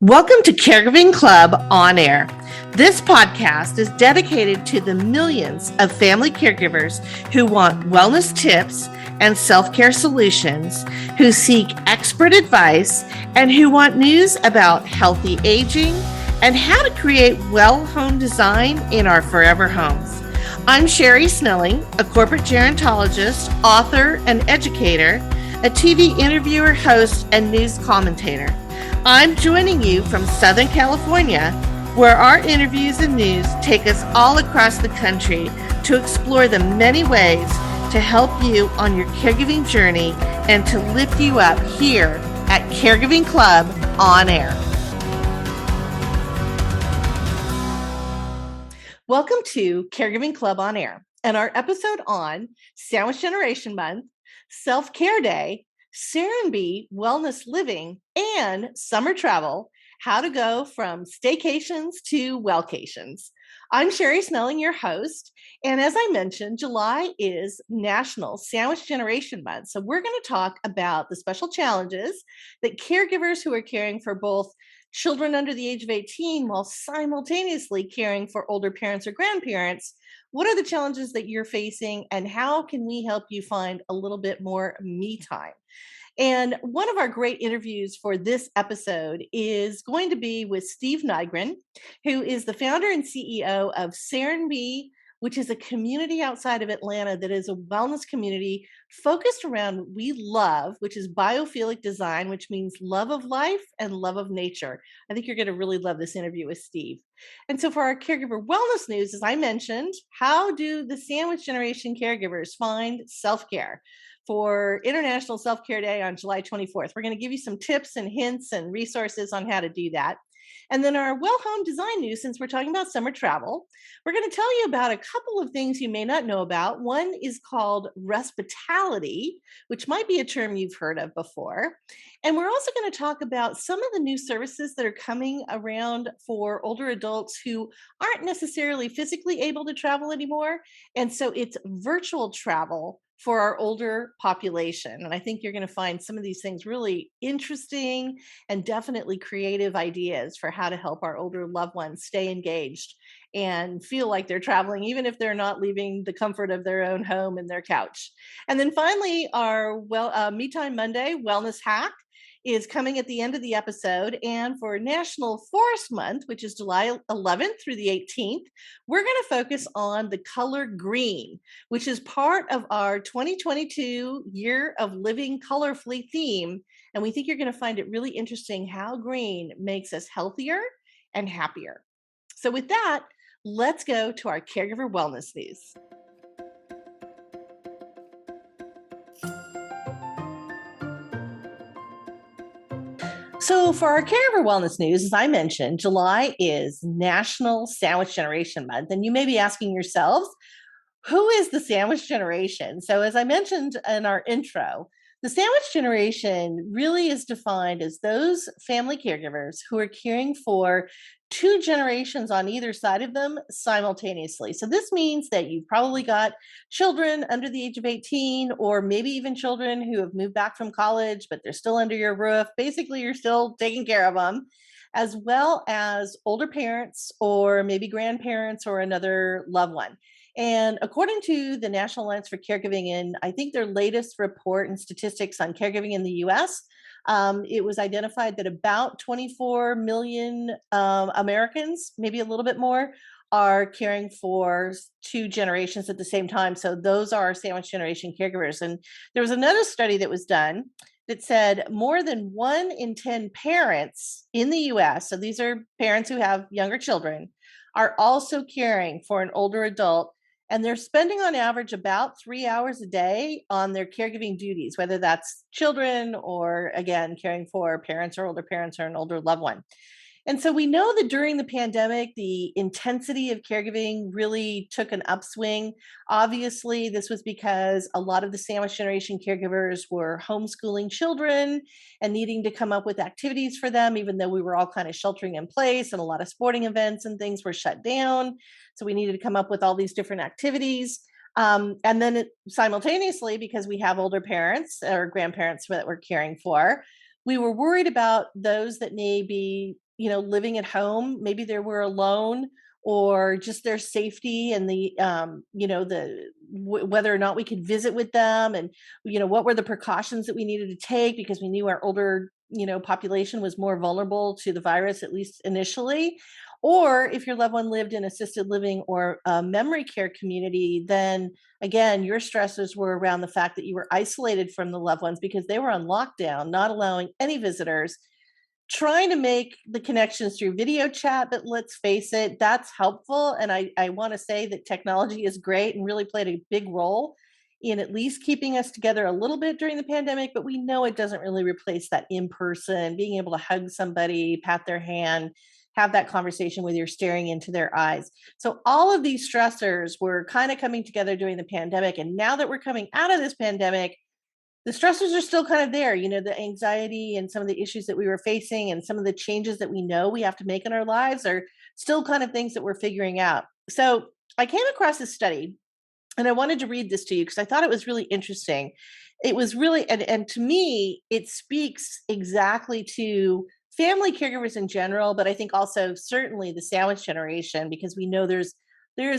Welcome to Caregiving Club On Air. This podcast is dedicated to the millions of family caregivers who want wellness tips and self-care solutions, who seek expert advice, and who want news about healthy aging and how to create well home design in our forever homes. I'm Sherri Snelling, a corporate gerontologist, author, and educator, a TV interviewer, host, and news commentator. I'm joining you from Southern California, where our interviews and news take us all across the country to explore the many ways to help you on your caregiving journey and to lift you up here at Caregiving Club On Air. Welcome to Caregiving Club On Air and our episode on Sandwich Generation Month, Self-Care Day, Serenbe Wellness Living, and Summer Travel, how to go from staycations to wellcations. I'm Sherri Snelling, your host, and as I mentioned, July is National Sandwich Generation Month, so we're going to talk about the special challenges that caregivers who are caring for both children under the age of 18 while simultaneously caring for older parents or grandparents. What are the challenges that you're facing, and how can we help you find a little bit more me time? And one of our great interviews for this episode is going to be with Steve Nygren, who is the founder and CEO of Serenbe, which is a community outside of Atlanta that is a wellness community focused around what we love, which is biophilic design, which means love of life and love of nature. I think you're going to really love this interview with Steve. And so for our caregiver wellness news, as I mentioned, how do the sandwich generation caregivers find self-care? For International Self-Care Day on July 24th. We're going to give you some tips and hints and resources on how to do that. And then our well home design news, since we're talking about summer travel, we're going to tell you about a couple of things you may not know about. One is called respitality, which might be a term you've heard of before. And we're also going to talk about some of the new services that are coming around for older adults who aren't necessarily physically able to travel anymore. And so it's virtual travel for our older population. And I think you're going to find some of these things really interesting and definitely creative ideas for how to help our older loved ones stay engaged and feel like they're traveling, even if they're not leaving the comfort of their own home and their couch. And then finally, our Me Time Monday wellness hack is coming at the end of the episode. And for National Forest Month, which is July 11th through the 18th, we're going to focus on the color green, which is part of our 2022 Year of Living Colorfully theme. And we think you're going to find it really interesting how green makes us healthier and happier. So with that, let's go to our caregiver wellness news. So for our Caregiver Wellness news, as I mentioned, July is National Sandwich Generation Month. And you may be asking yourselves, who is the sandwich generation? So as I mentioned in our intro, the sandwich generation really is defined as those family caregivers who are caring for two generations on either side of them simultaneously. So this means that you've probably got children under the age of 18, or maybe even children who have moved back from college, but they're still under your roof. Basically, you're still taking care of them, as well as older parents or maybe grandparents or another loved one. And according to the National Alliance for Caregiving, in I think their latest report and statistics on caregiving in the US, it was identified that about 24 million Americans, maybe a little bit more, are caring for two generations at the same time. So those are our sandwich generation caregivers. And there was another study that was done that said more than 1 in 10 parents in the US, so these are parents who have younger children, are also caring for an older adult. And they're spending on average about 3 hours a day on their caregiving duties, whether that's children or, again, caring for parents or older parents or an older loved one. And so we know that during the pandemic, the intensity of caregiving really took an upswing. Obviously, this was because a lot of the sandwich generation caregivers were homeschooling children and needing to come up with activities for them, even though we were all kind of sheltering in place and a lot of sporting events and things were shut down. So we needed to come up with all these different activities. And then simultaneously, because we have older parents or grandparents that we're caring for, we were worried about those that may be living at home, maybe they were alone, or just their safety and the whether or not we could visit with them, and what were the precautions that we needed to take because we knew our older population was more vulnerable to the virus, at least initially. Or if your loved one lived in assisted living or a memory care community, then again, your stressors were around the fact that you were isolated from the loved ones because they were on lockdown, not allowing any visitors, trying to make the connections through video chat. But let's face it, that's helpful. And I want to say that technology is great and really played a big role in at least keeping us together a little bit during the pandemic. But we know it doesn't really replace that in person, being able to hug somebody, pat their hand, have that conversation where you're staring into their eyes. So all of these stressors were kind of coming together during the pandemic. And now that we're coming out of this pandemic, the stressors are still kind of there, the anxiety and some of the issues that we were facing and some of the changes that we know we have to make in our lives are still kind of things that we're figuring out. So I came across this study and I wanted to read this to you because I thought it was really interesting. It was really, and to me, it speaks exactly to family caregivers in general, but I think also certainly the sandwich generation, because we know there's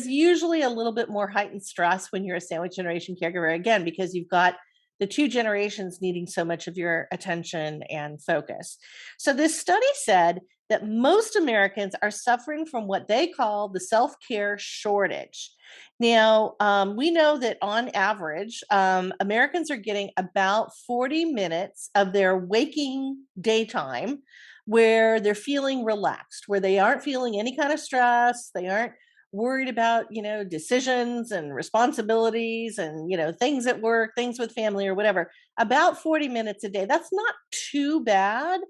usually a little bit more heightened stress when you're a sandwich generation caregiver, again, because you've got the two generations needing so much of your attention and focus. So this study said that most Americans are suffering from what they call the self-care shortage. Now, we know that on average, Americans are getting about 40 minutes of their waking daytime where they're feeling relaxed, where they aren't feeling any kind of stress, they aren't worried about decisions and responsibilities and things at work, things with family or whatever. About 40 minutes a day, that's not too bad.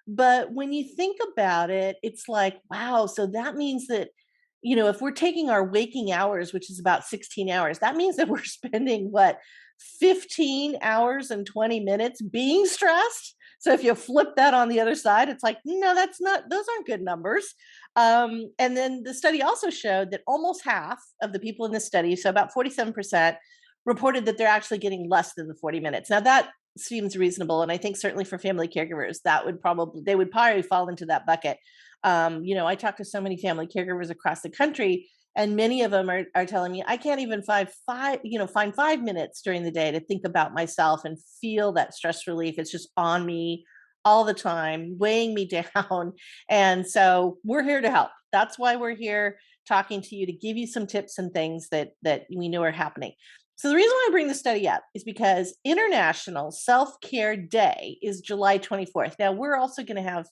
But when you think about it, it's like, wow, so that means that if we're taking our waking hours, which is about 16 hours, that means that we're spending 15 hours and 20 minutes being stressed. So if you flip that on the other side, it's like, no, those aren't good numbers. And then the study also showed that almost half of the people in the study, so about 47%, reported that they're actually getting less than the 40 minutes. Now that seems reasonable. And I think certainly for family caregivers, they would probably fall into that bucket. I talk to so many family caregivers across the country, and many of them are telling me, I can't even find 5 minutes during the day to think about myself and feel that stress relief. It's just on me all the time, weighing me down. And so we're here to help. That's why we're here talking to you, to give you some tips and things that we know are happening. So the reason why I bring the study up is because International Self-Care Day is July 24th. Now, we're also going to have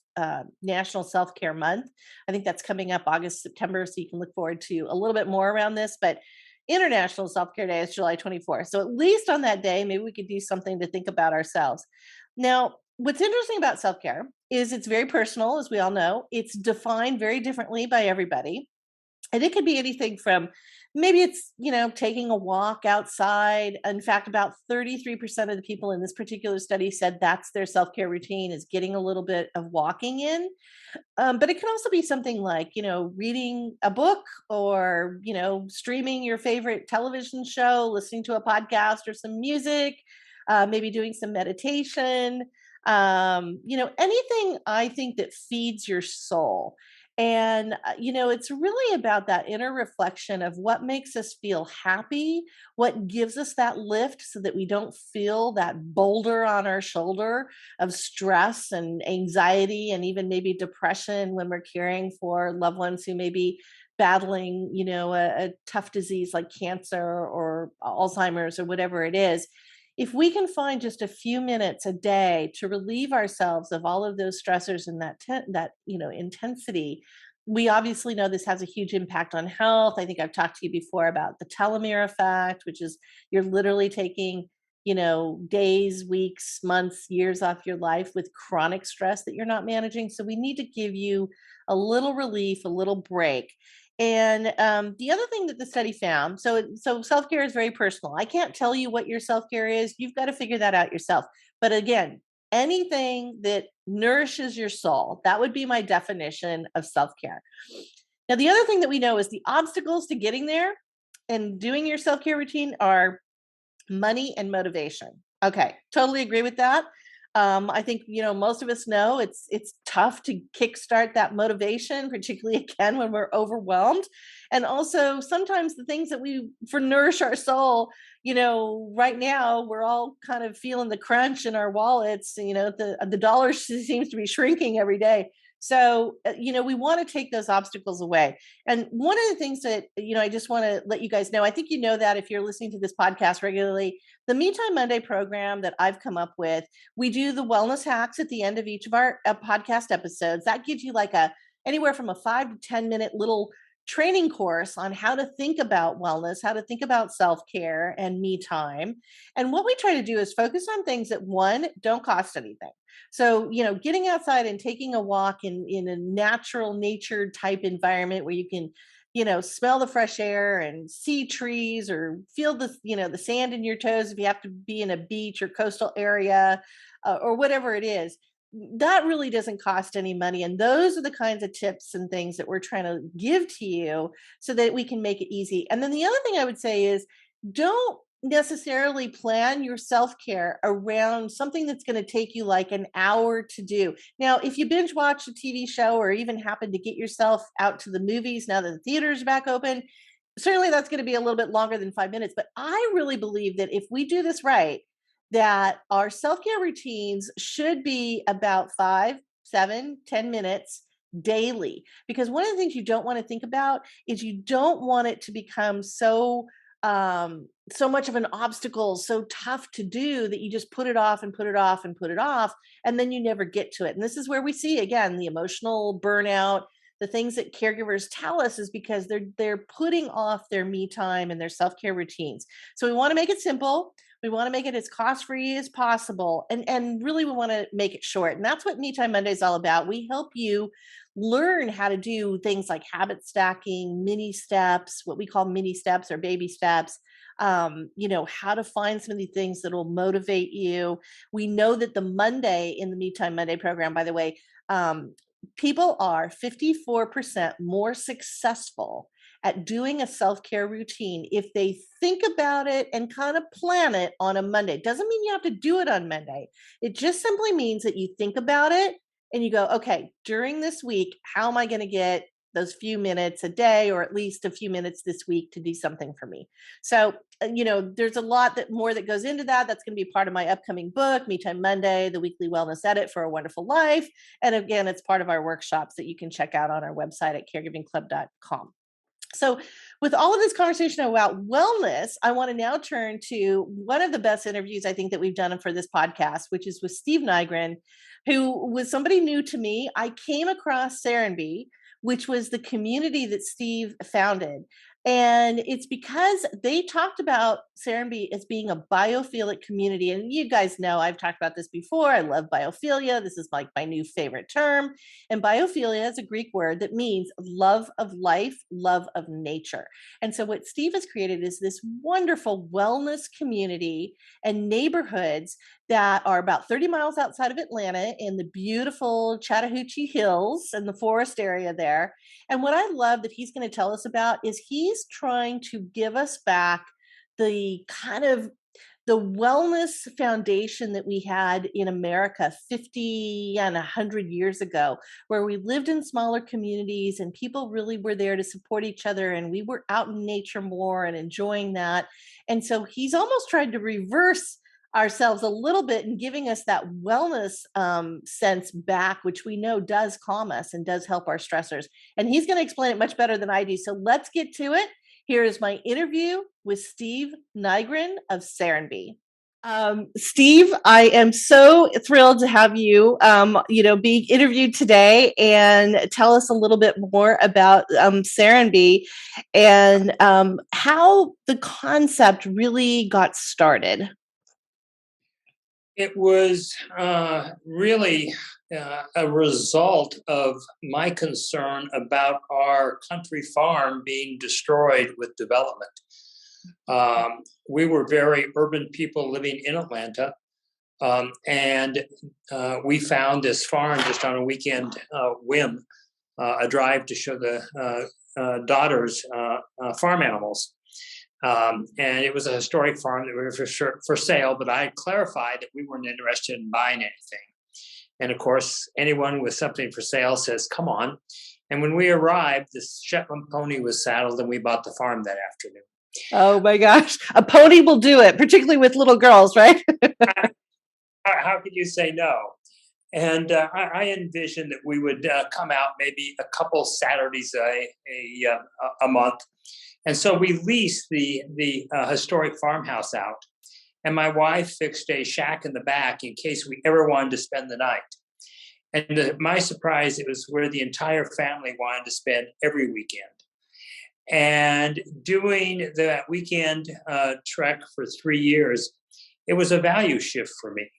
National Self-Care Month. I think that's coming up August, September, so you can look forward to a little bit more around this. But International Self-Care Day is July 24th. So at least on that day, maybe we could do something to think about ourselves. Now, what's interesting about self-care is it's very personal, as we all know. It's defined very differently by everybody. And it could be anything from maybe it's, taking a walk outside. In fact, about 33% of the people in this particular study said that's their self-care routine, is getting a little bit of walking in. But it can also be something like, reading a book, or, streaming your favorite television show, listening to a podcast or some music, maybe doing some meditation, anything I think that feeds your soul. And, it's really about that inner reflection of what makes us feel happy, what gives us that lift so that we don't feel that boulder on our shoulder of stress and anxiety and even maybe depression when we're caring for loved ones who may be battling, a tough disease like cancer or Alzheimer's or whatever it is. If we can find just a few minutes a day to relieve ourselves of all of those stressors and that intensity, we obviously know this has a huge impact on health. I think I've talked to you before about the telomere effect, which is you're literally taking days, weeks, months, years off your life with chronic stress that you're not managing. So we need to give you a little relief, a little break. And the other thing that the study found, so self-care is very personal. I can't tell you what your self-care is. You've got to figure that out yourself. But again, anything that nourishes your soul, that would be my definition of self-care. Now, the other thing that we know is the obstacles to getting there and doing your self-care routine are money and motivation. Okay, totally agree with that. I think, most of us know it's tough to kickstart that motivation, particularly again when we're overwhelmed. And also sometimes the things that we for nourish our soul, right now we're all kind of feeling the crunch in our wallets. The dollar seems to be shrinking every day. So, we want to take those obstacles away. And one of the things that, I just want to let you guys know, I think that if you're listening to this podcast regularly, the Me Time Monday program that I've come up with, we do the wellness hacks at the end of each of our podcast episodes. That gives you like anywhere from a 5 to 10 minute little training course on how to think about wellness, how to think about self-care and me time. And what we try to do is focus on things that, one, don't cost anything. So, getting outside and taking a walk in a natural nature type environment where you can, smell the fresh air and see trees or feel the sand in your toes if you have to be in a beach or coastal area or whatever it is. That really doesn't cost any money. And those are the kinds of tips and things that we're trying to give to you so that we can make it easy. And then the other thing I would say is, don't necessarily plan your self-care around something that's going to take you like an hour to do. Now, if you binge watch a TV show or even happen to get yourself out to the movies now that the theaters are back open, certainly that's going to be a little bit longer than 5 minutes. But I really believe that if we do this right, that our self-care routines should be about 5, 7, 10 minutes daily. Because one of the things you don't want to think about is you don't want it to become so much of an obstacle, so tough to do that you just put it off and put it off and put it off, and then you never get to it. And this is where we see again the emotional burnout. The things that caregivers tell us is because they're putting off their me time and their self-care routines. So we want to make it simple. We want to make it as cost-free as possible. And really we want to make it short. And that's what Me Time Monday is all about. We help you learn how to do things like habit stacking, mini steps, what we call mini steps or baby steps. How to find some of the things that will motivate you. We know that the Monday in the Me Time Monday program, by the way, people are 54% more successful at doing a self-care routine if they think about it and kind of plan it on a Monday. Doesn't mean you have to do it on Monday. It just simply means that you think about it and you go, okay, during this week, how am I going to get those few minutes a day, or at least a few minutes this week to do something for me? So, there's a lot more that goes into that. That's going to be part of my upcoming book, Me Time Monday, the weekly wellness edit for a wonderful life. And again, it's part of our workshops that you can check out on our website at caregivingclub.com. So with all of this conversation about wellness, I want to now turn to one of the best interviews I think that we've done for this podcast, which is with Steve Nygren, who was somebody new to me. I came across Serenbe, which was the community that Steve founded. And it's because they talked about Serenbe as being a biophilic community. And you guys know, I've talked about this before. I love biophilia. This is like my new favorite term. And biophilia is a Greek word that means love of life, love of nature. And so what Steve has created is this wonderful wellness community and neighborhoods that are about 30 miles outside of Atlanta in the beautiful Chattahoochee Hills and the forest area there. And what I love that he's going to tell us about is he's trying to give us back the kind of the wellness foundation that we had in America 50 and 100 years ago, where we lived in smaller communities and people really were there to support each other, and we were out in nature more and enjoying that. And so he's almost tried to reverse ourselves a little bit and giving us that wellness sense back, which we know does calm us and does help our stressors. And he's going to explain it much better than I do. So let's get to it. Here is my interview with Steve Nygren of Serenbe. Steve, I am so thrilled to have you, being interviewed today, and tell us a little bit more about Serenbe and how the concept really got started. It was really a result of my concern about our country farm being destroyed with development. We were very urban people living in Atlanta, and we found this farm just on a weekend whim, a drive to show the daughters farm animals. And it was a historic farm that we were for sale, but I had clarified that we weren't interested in buying anything. And of course, anyone with something for sale says, come on. And when we arrived, this Shetland pony was saddled and we bought the farm that afternoon. Oh my gosh. A pony will do it, particularly with little girls, right? How could you say no? And I envisioned that we would come out maybe a couple Saturdays a month. And so we leased the historic farmhouse out. And my wife fixed a shack in the back in case we ever wanted to spend the night. And to my surprise, it was where the entire family wanted to spend every weekend. And doing that weekend trek for 3 years, it was a value shift for me.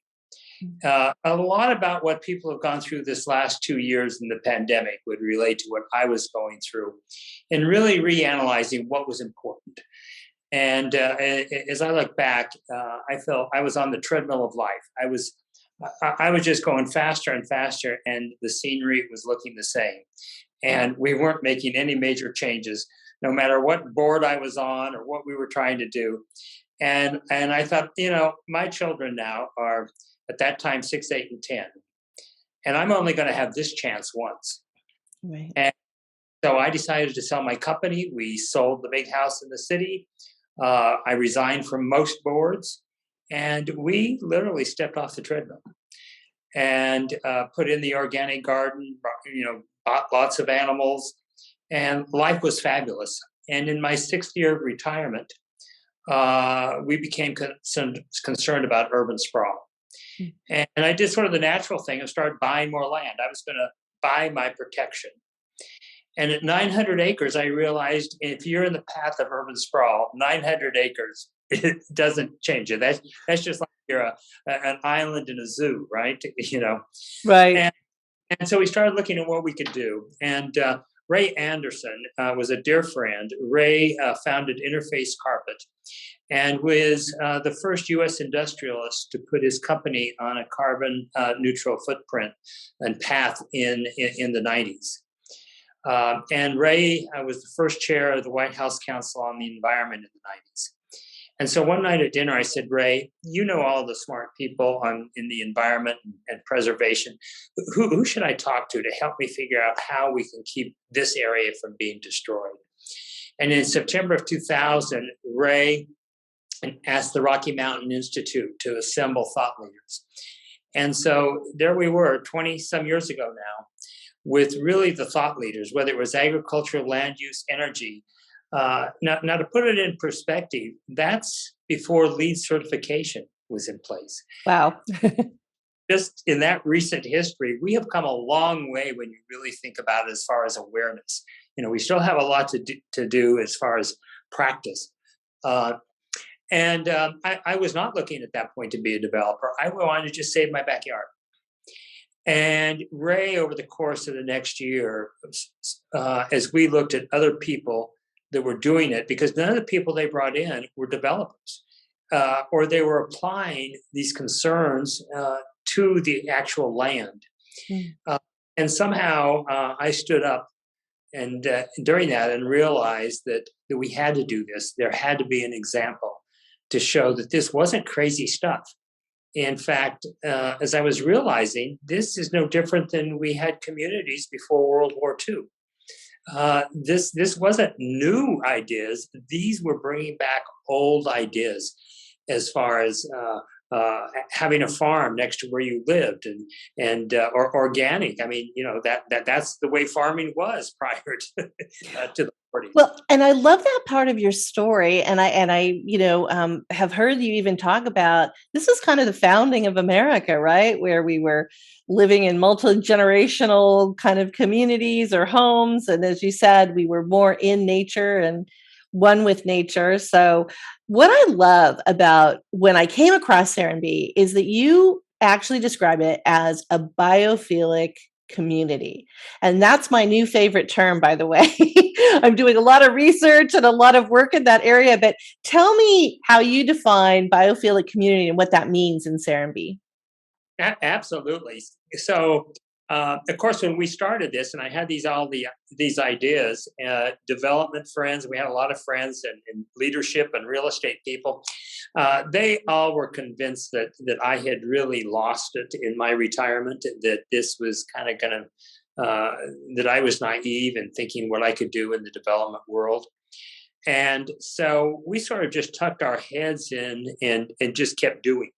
A lot about what people have gone through this last 2 years in the pandemic would relate to what I was going through, and really reanalyzing what was important. And as I look back, I felt I was on the treadmill of life. I was just going faster and faster, and the scenery was looking the same. And we weren't making any major changes, no matter what board I was on or what we were trying to do. And I thought, my children now are at that time 6, 8, and 10, and I'm only going to have this chance once. Right. And so I decided to sell my company. We sold the big house in the city. I resigned from most boards, and we literally stepped off the treadmill and put in the organic garden, bought lots of animals, and life was fabulous. And in my 6th year of retirement, we became concerned about urban sprawl. And I did sort of the natural thing and started buying more land. I was going to buy my protection. And at 900 acres, I realized if you're in the path of urban sprawl, 900 acres, it doesn't change it. That's just like you're an island in a zoo, right? Right. And so we started looking at what we could do. And Ray Anderson was a dear friend. Ray founded Interface Carpet and was the first U.S. industrialist to put his company on a carbon neutral footprint and path in the 90s. And Ray was the first chair of the White House Council on the Environment in the 90s. And so one night at dinner, I said, Ray, you know all the smart people in the environment and preservation. Who should I talk to help me figure out how we can keep this area from being destroyed? And in September of 2000, Ray asked the Rocky Mountain Institute to assemble thought leaders. And so there we were 20 some years ago now, with really the thought leaders, whether it was agriculture, land use, energy. Now, to put it in perspective, that's before LEED certification was in place. Wow. Just in that recent history, we have come a long way when you really think about it as far as awareness. We still have a lot to do as far as practice. And I was not looking at that point to be a developer. I wanted to just save my backyard. And Ray, over the course of the next year, as we looked at other people that were doing it, because none of the people they brought in were developers, or they were applying these concerns to the actual land. And somehow I stood up and during that and realized that we had to do this. There had to be an example to show that this wasn't crazy stuff. In fact, as I was realizing, this is no different than we had communities before World War II. This wasn't new ideas. These were bringing back old ideas as far as having a farm next to where you lived or organic. I mean, that's the way farming was prior to the 40s. Well, and I love that part of your story. And I have heard you even talk about, this is kind of the founding of America, right? Where we were living in multi-generational kind of communities or homes. And as you said, we were more in nature and one with nature. So what I love about when I came across Serenbe is that you actually describe it as a biophilic community. And that's my new favorite term, by the way. I'm doing a lot of research and a lot of work in that area, but tell me how you define biophilic community and what that means in Serenbe. Absolutely. So Of course, when we started this, and I had these ideas, development friends, we had a lot of friends in leadership and real estate people. They all were convinced that I had really lost it in my retirement. That this was kind of going to that I was naive and thinking what I could do in the development world. And so we sort of just tucked our heads in and just kept doing.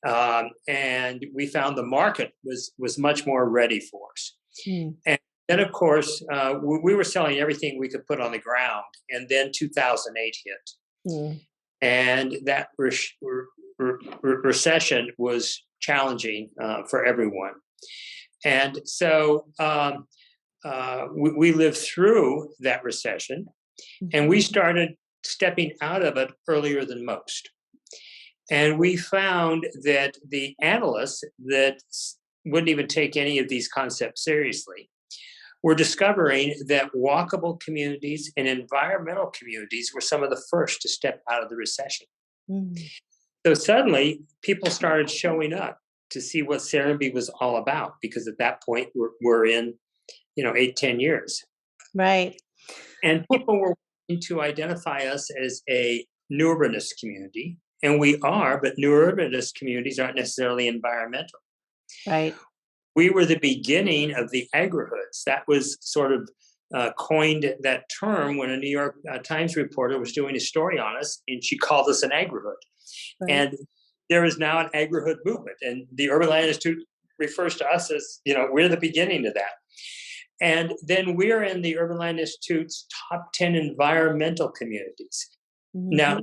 And we found the market was much more ready for us. Mm. And then, of course, we were selling everything we could put on the ground. And then 2008 hit. Mm. And that recession was challenging for everyone. And so we lived through that recession, and we started stepping out of it earlier than most. And we found that the analysts that wouldn't even take any of these concepts seriously were discovering that walkable communities and environmental communities were some of the first to step out of the recession. Mm. So suddenly people started showing up to see what Serenbe was all about, because at that point we're in, 8-10 years. Right. And people were wanting to identify us as a new urbanist community. And we are, but new urbanist communities aren't necessarily environmental. Right. We were the beginning of the agrihoods. That was sort of coined that term when a New York Times reporter was doing a story on us, and she called us an agrihood. Right. And there is now an agrihood movement, and the Urban Land Institute refers to us as, we're the beginning of that. And then we're in the Urban Land Institute's top 10 environmental communities. Mm-hmm. Now,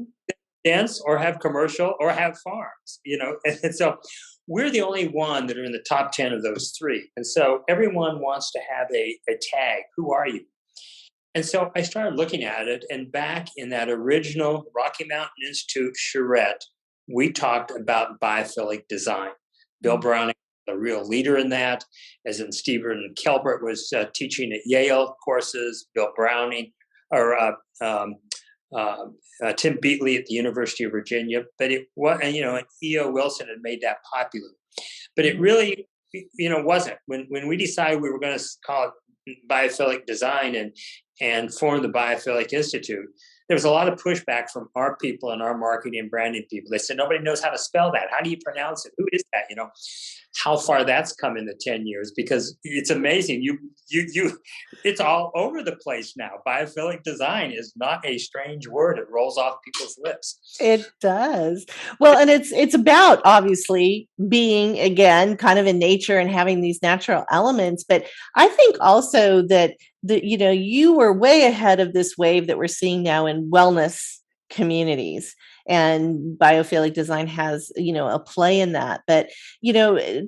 dense or have commercial or have farms, and so we're the only one that are in the top 10 of those three. And so everyone wants to have a tag. Who are you? And so I started looking at it, and back in that original Rocky Mountain Institute charrette, we talked about biophilic design. Bill Browning, a real leader in that, as in Stephen Kelbert was teaching at Yale courses, Bill Browning, or Tim Beatley at the University of Virginia. But it was, and E.O. Wilson had made that popular. But it really, wasn't. When we decided we were going to call it biophilic design and form the Biophilic Institute, there was a lot of pushback from our people and our marketing and branding people. They said, nobody knows how to spell that. How do you pronounce it? Who is that? How far that's come in the 10 years, because it's amazing. It's all over the place now. Biophilic design is not a strange word. It rolls off people's lips. It does. Well, and it's about obviously being, again, kind of in nature and having these natural elements. But I think also that you were way ahead of this wave that we're seeing now in wellness communities, and biophilic design has, a play in that. But,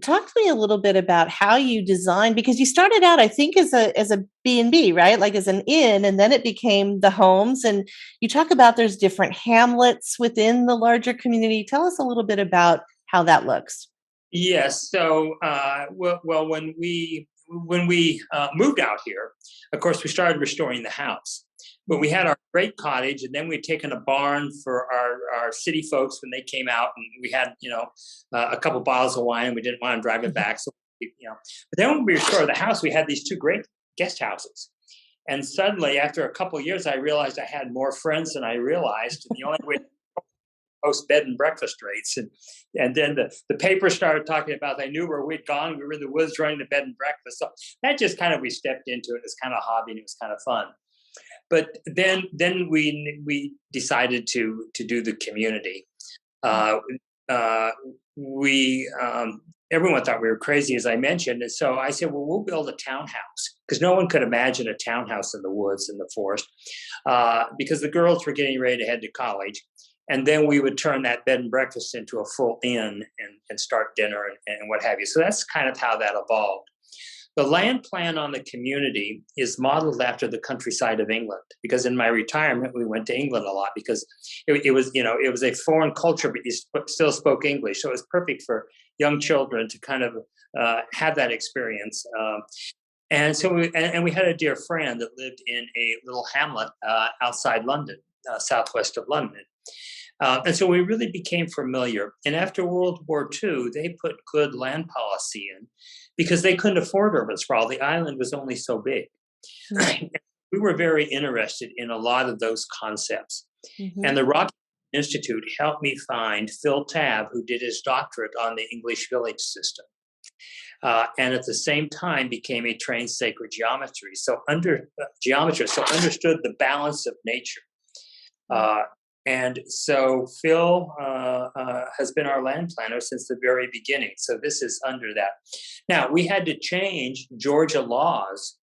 talk to me a little bit about how you designed, because you started out, I think, as a B&B, right? Like as an inn, and then it became the homes. And you talk about there's different hamlets within the larger community. Tell us a little bit about how that looks. Yes. So, well, when we moved out here, of course, we started restoring the house. But we had our great cottage, and then we'd taken a barn for our city folks when they came out, and we had, a couple bottles of wine. We didn't want to drive it back, so But then when we restored the house, we had these two great guest houses. And suddenly, after a couple of years, I realized I had more friends than I realized. And the only way to post bed and breakfast rates, and then the paper started talking about they knew where we'd gone. We were in the woods running to bed and breakfast. So that just kind of, we stepped into it. It's kind of a hobby, and it was kind of fun. But then we decided to do the community. Everyone thought we were crazy, as I mentioned. And so I said, well, we'll build a townhouse, because no one could imagine a townhouse in the woods, in the forest, because the girls were getting ready to head to college. And then we would turn that bed and breakfast into a full inn and start dinner and what have you. So that's kind of how that evolved. The land plan on the community is modeled after the countryside of England, because in my retirement, we went to England a lot, because it was a foreign culture, but you still spoke English. So it was perfect for young children to kind of have that experience. And so we had a dear friend that lived in a little hamlet outside London, southwest of London. And so we really became familiar. And after World War II, they put good land policy in because they couldn't afford urban sprawl. The island was only so big. Mm-hmm. We were very interested in a lot of those concepts. And the Rocky Institute helped me find Phil Tabb, who did his doctorate on the English village system. And at the same time became a trained sacred geometrist, so understood the balance of nature. And so Phil has been our land planner since the very beginning. So this is under that. Now, we had to change Georgia laws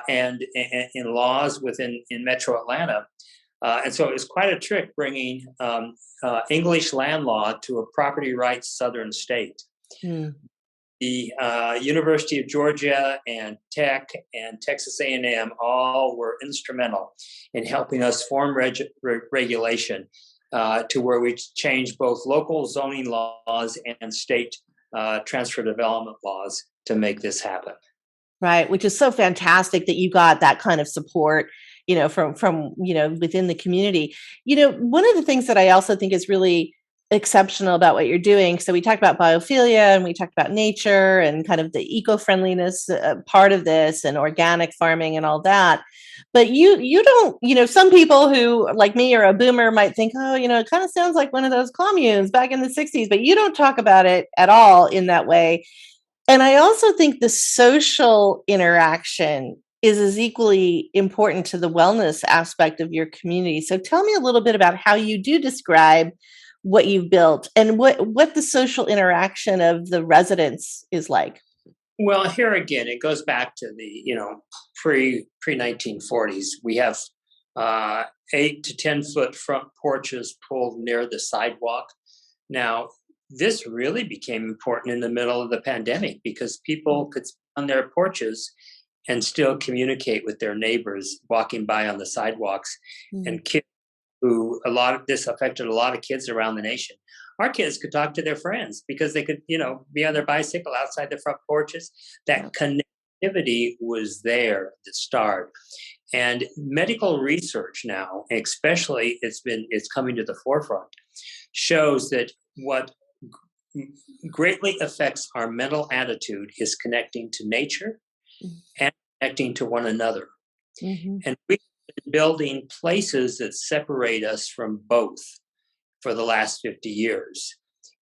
and in laws in Metro Atlanta. And so it was quite a trick bringing English land law to a property rights southern state. The University of Georgia and Tech and Texas A&M all were instrumental in helping us form regulation to where we changed both local zoning laws and state transfer development laws to make this happen. Right, which is so fantastic that you got that kind of support, from within the community. One of the things that I also think is really exceptional about what you're doing. So we talked about biophilia and we talked about nature and kind of the eco-friendliness part of this and organic farming and all that. But you don't, some people who like me or a boomer might think, oh, it kind of sounds like one of those communes back in the 60s, but you don't talk about it at all in that way. And I also think the social interaction is as equally important to the wellness aspect of your community. So tell me a little bit about how you do describe what you've built and what the social interaction of the residents is like. Well, here again, it goes back to the, pre 1940s. We have 8 to 10 foot front porches pulled near the sidewalk. Now, this really became important in the middle of the pandemic because people could sit on their porches and still communicate with their neighbors walking by on the sidewalks. And kids this affected a lot of kids around the nation. Our kids could talk to their friends because they could, be on their bicycle outside the front porches. That connectivity was there at the start. And medical research now, especially it's coming to the forefront, shows that what greatly affects our mental attitude is connecting to nature and connecting to one another. And we've been building places that separate us from both for the last 50 years.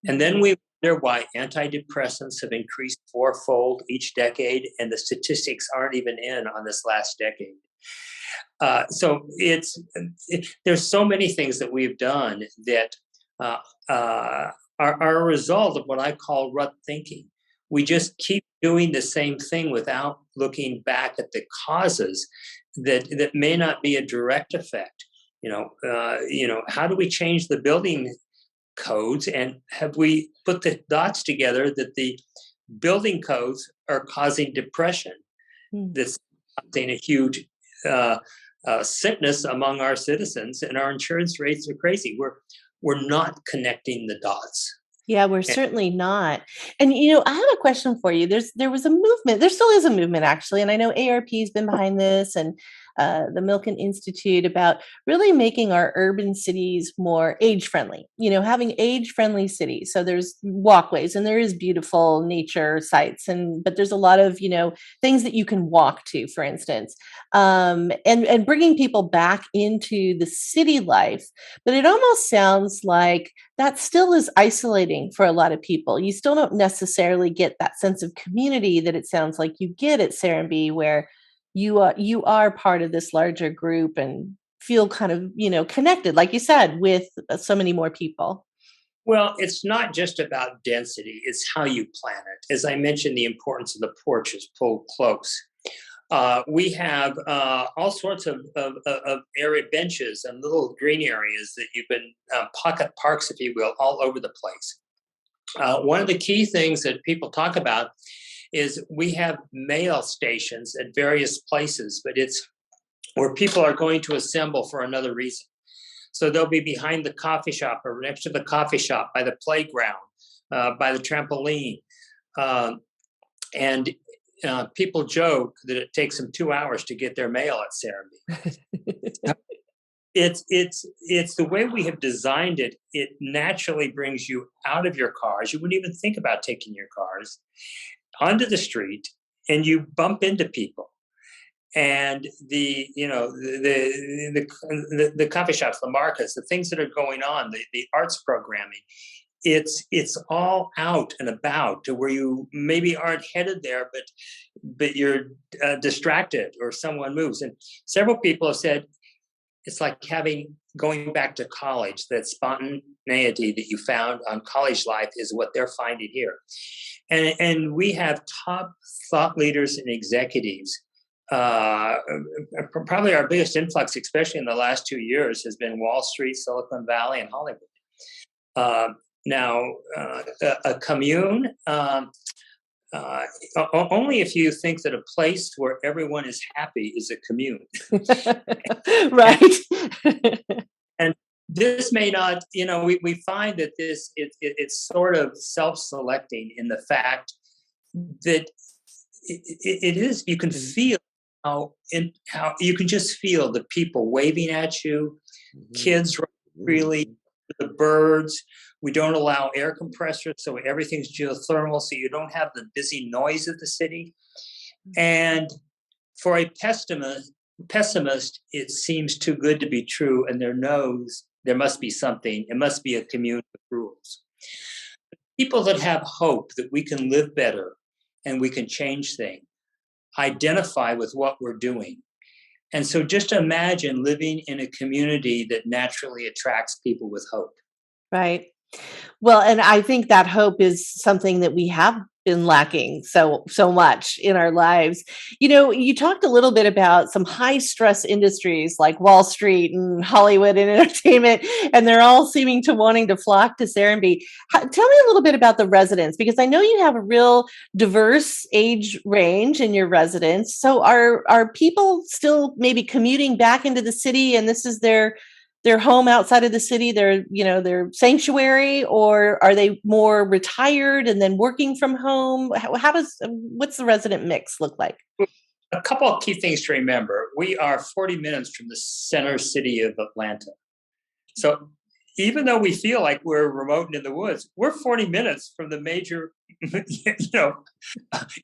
And then we wonder why antidepressants have increased fourfold each decade, and the statistics aren't even in on this last decade. So there's so many things that we've done that are a result of what I call rut thinking. We just keep doing the same thing without looking back at the causes that may not be a direct effect. How do we change the building codes, and have we put the dots together that the building codes are causing depression? That's causing a huge sickness among our citizens, and our insurance rates are crazy. We're not connecting the dots. Yeah, we're certainly not. And, I have a question for you. There was a movement, there still is a movement actually. And I know ARP has been behind this and the Milken Institute about really making our urban cities more age friendly, having age friendly cities. So there's walkways and there is beautiful nature sites but there's a lot of, things that you can walk to, for instance, and bringing people back into the city life. But it almost sounds like that still is isolating for a lot of people. You still don't necessarily get that sense of community that it sounds like you get at Serenbe, where you are part of this larger group and feel kind of, connected, like you said, with so many more people. Well, it's not just about density, it's how you plan it. As I mentioned, the importance of the porches pulled close. We have all sorts of area benches and little green areas that you can pocket parks, if you will, all over the place. One of the key things that people talk about is we have mail stations at various places, but it's where people are going to assemble for another reason. So they'll be behind the coffee shop or next to the coffee shop, by the playground, by the trampoline. And people joke that it takes them 2 hours to get their mail at Serenbe. It's the way we have designed it. It naturally brings you out of your cars. You wouldn't even think about taking your cars. onto the street and you bump into people. And the coffee shops, the markets, the things that are going on, the arts programming, it's all out and about to where you maybe aren't headed there, but you're distracted or someone moves. And several people have said it's like going back to college. That spontaneity that you found on college life is what they're finding here. And we have top thought leaders and executives. Probably our biggest influx, especially in the last 2 years, has been Wall Street, Silicon Valley, and Hollywood. Now, a commune, only if you think that a place where everyone is happy is a commune. Right. And this may not, we find that it's sort of self-selecting in the fact that it is, you can feel how you can just feel the people waving at you, kids freely, the birds. We don't allow air compressors, so everything's geothermal, so you don't have the busy noise of the city. And for a pessimist, it seems too good to be true, and there must be something. It must be a community of rules. People that have hope that we can live better and we can change things identify with what we're doing. And so just imagine living in a community that naturally attracts people with hope. Right. Well, and I think that hope is something that we have been lacking so much in our lives. You talked a little bit about some high stress industries like Wall Street and Hollywood and entertainment, and they're all seeming to wanting to flock to Serenbe. Tell me a little bit about the residents, because I know you have a real diverse age range in your residents. So are people still maybe commuting back into the city, and this is their home outside of the city, their sanctuary, or are they more retired and then working from home? What's the resident mix look like? A couple of key things to remember. We are 40 minutes from the center city of Atlanta. So even though we feel like we're remote and in the woods, we're 40 minutes from the major,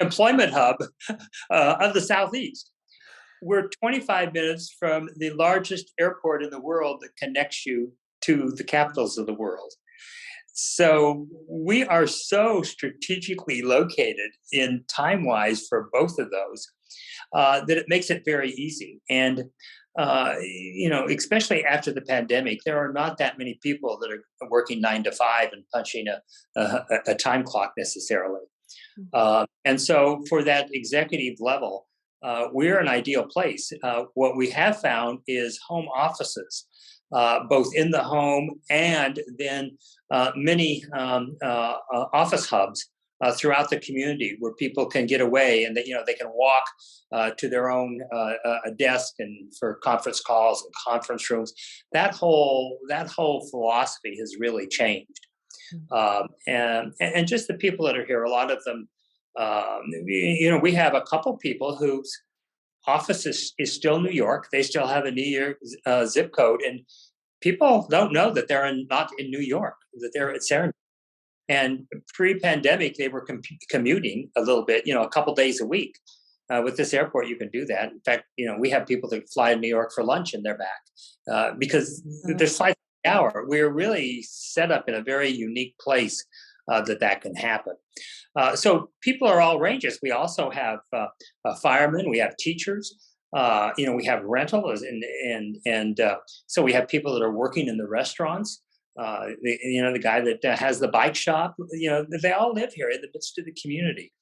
employment hub of the Southeast. We're 25 minutes from the largest airport in the world that connects you to the capitals of the world. So we are so strategically located in time-wise for both of those that it makes it very easy. And, especially after the pandemic, there are not that many people that are working 9 to 5 and punching a time clock necessarily. And so for that executive level, we're an ideal place. What we have found is home offices, both in the home and then many office hubs throughout the community where people can get away and they can walk to their own desk and for conference calls and conference rooms. That whole philosophy has really changed, and just the people that are here. A lot of them. We have a couple people whose office is still New York. They still have a New York zip code, and people don't know that they're not in New York, that they're at Serenbe. And pre-pandemic, they were commuting a little bit, a couple days a week. With this airport, you can do that. In fact, we have people that fly to New York for lunch and they're back because there's flights an hour. We're really set up in a very unique place that can happen. So people are all ranges. We also have firemen. We have teachers. We have rentals, and so we have people that are working in the restaurants. The guy that has the bike shop. They all live here in the midst of the community.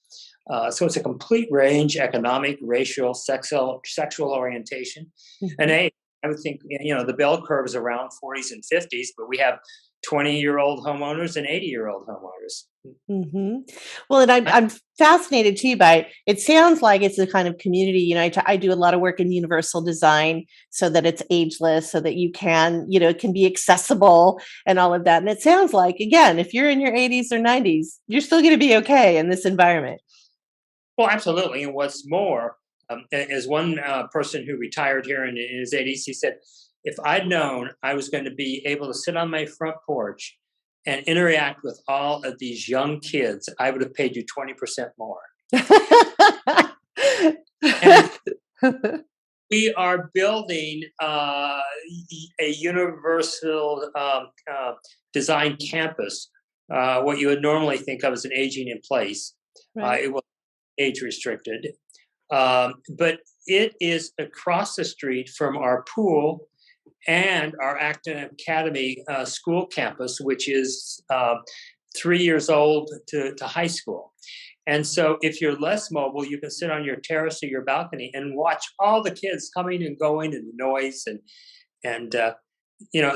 So it's a complete range: economic, racial, sexual orientation, and age. I would think the bell curve is around 40s and 50s, but we have 20-year-old homeowners and 80-year-old homeowners. Mm-hmm. Well, and I'm fascinated too by it. Sounds like it's a kind of community. I do a lot of work in universal design so that it's ageless, so that you can, it can be accessible and all of that. And it sounds like, again, if you're in your 80s or 90s, you're still going to be okay in this environment. Well, absolutely. And what's more, as one person who retired here in his 80s, he said, if I'd known I was going to be able to sit on my front porch and interact with all of these young kids, I would have paid you 20% more. And we are building a universal design campus, what you would normally think of as an aging in place. Right. It was age restricted, but it is across the street from our pool and our Acton Academy school campus, which is 3 years old to high school. And so if you're less mobile, you can sit on your terrace or your balcony and watch all the kids coming and going and the noise and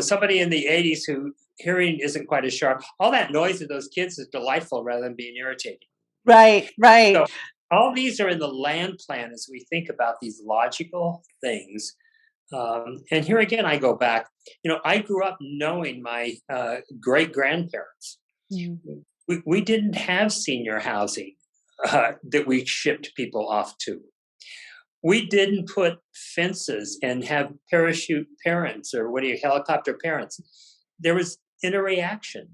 somebody in the 80s who hearing isn't quite as sharp, all that noise of those kids is delightful rather than being irritating. Right, right. So all these are in the land plan as we think about these logical things. And here again, I go back, I grew up knowing my great grandparents. Mm. We didn't have senior housing that we shipped people off to. We didn't put fences and have parachute parents or helicopter parents. There was interaction.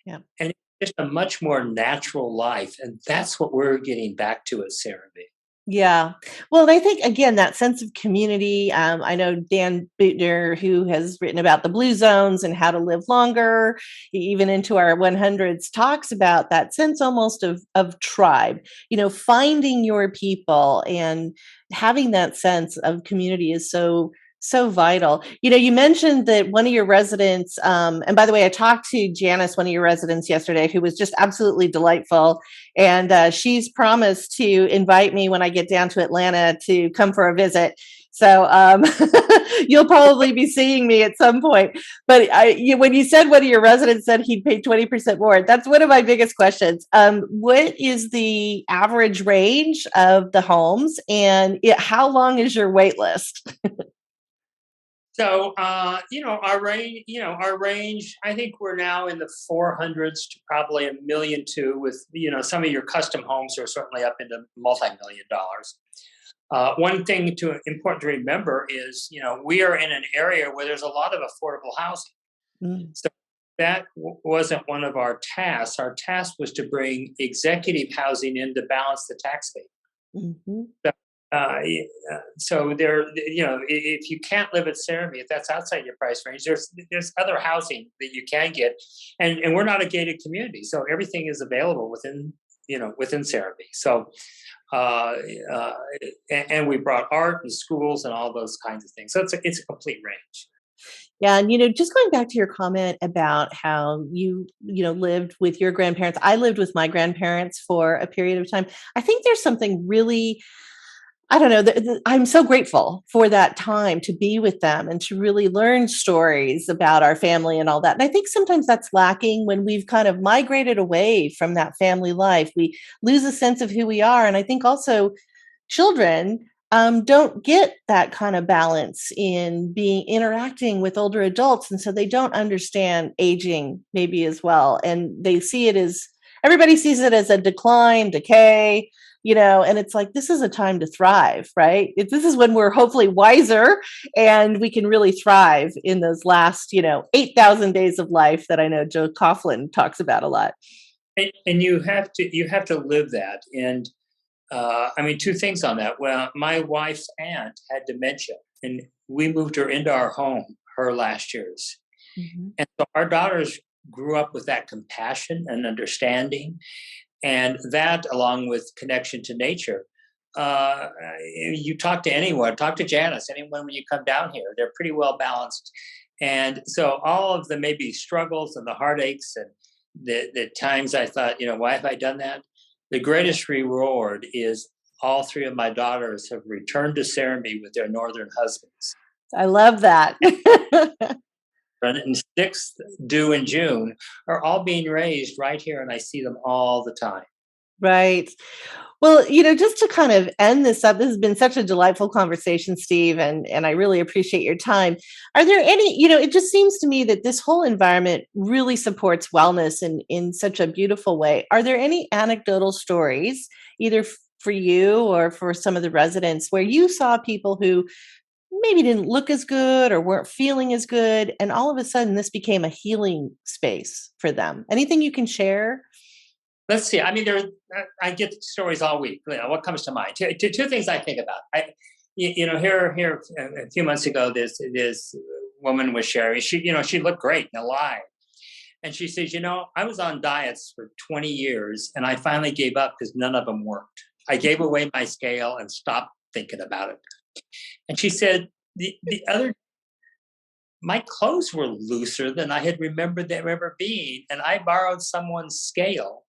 Yeah. And it's just a much more natural life. And that's what we're getting back to at Serenbe. Yeah. Well, and I think, again, that sense of community. I know Dan Butner, who has written about the blue zones and how to live longer, even into our 100s, talks about that sense almost of tribe, finding your people and having that sense of community is so vital. You mentioned that one of your residents, and by the way, I talked to Janice, one of your residents yesterday, who was just absolutely delightful. And she's promised to invite me when I get down to Atlanta to come for a visit. So you'll probably be seeing me at some point. But when you said one of your residents said he'd pay 20% more, that's one of my biggest questions. What is the average range of the homes, and how long is your wait list? So, our range, I think we're now in the 400s to probably $1 million too, with, some of your custom homes are certainly up into multi-million dollars. One thing important to remember is, we are in an area where there's a lot of affordable housing. Mm. So that wasn't one of our tasks. Our task was to bring executive housing in to balance the tax base. Mm-hmm. So there, if you can't live at Serenbe, if that's outside your price range, there's other housing that you can get, and we're not a gated community, so everything is available within Serenbe. So, and we brought art and schools and all those kinds of things. So it's a complete range. Yeah, and just going back to your comment about how you lived with your grandparents. I lived with my grandparents for a period of time. I think there's something really, I don't know, I'm so grateful for that time to be with them and to really learn stories about our family and all that. And I think sometimes that's lacking when we've kind of migrated away from that family life. We lose a sense of who we are. And I think also children don't get that kind of balance in interacting with older adults. And so they don't understand aging maybe as well. And they see it as, everybody sees it as a decay, and it's like, this is a time to thrive, right? This is when we're hopefully wiser and we can really thrive in those last, 8,000 days of life that I know Joe Coughlin talks about a lot. And you have to live that. And two things on that. Well, my wife's aunt had dementia, and we moved her into our home her last year's. Mm-hmm. And so our daughters grew up with that compassion and understanding, and that, along with connection to nature. You talk to anyone, talk to Janice, anyone when you come down here, they're pretty well balanced. And so all of the maybe struggles and the heartaches and the times I thought, why have I done that? The greatest reward is all three of my daughters have returned to Serenbe with their northern husbands. I love that. And 6th due in June are all being raised right here, and I see them all the time. Right. Well, just to kind of end this up, this has been such a delightful conversation, Steve, and I really appreciate your time. Are there any, it just seems to me that this whole environment really supports wellness in such a beautiful way. Are there any anecdotal stories, either for you or for some of the residents, where you saw people who maybe didn't look as good or weren't feeling as good, and all of a sudden this became a healing space for them? Anything you can share? Let's see. I mean, I get stories all week. What comes to mind? Two things I think about. Here a few months ago, this woman was Sherri. She looked great and alive. And she says, I was on diets for 20 years and I finally gave up because none of them worked. I gave away my scale and stopped thinking about it. And she said, my clothes were looser than I had remembered them ever being. And I borrowed someone's scale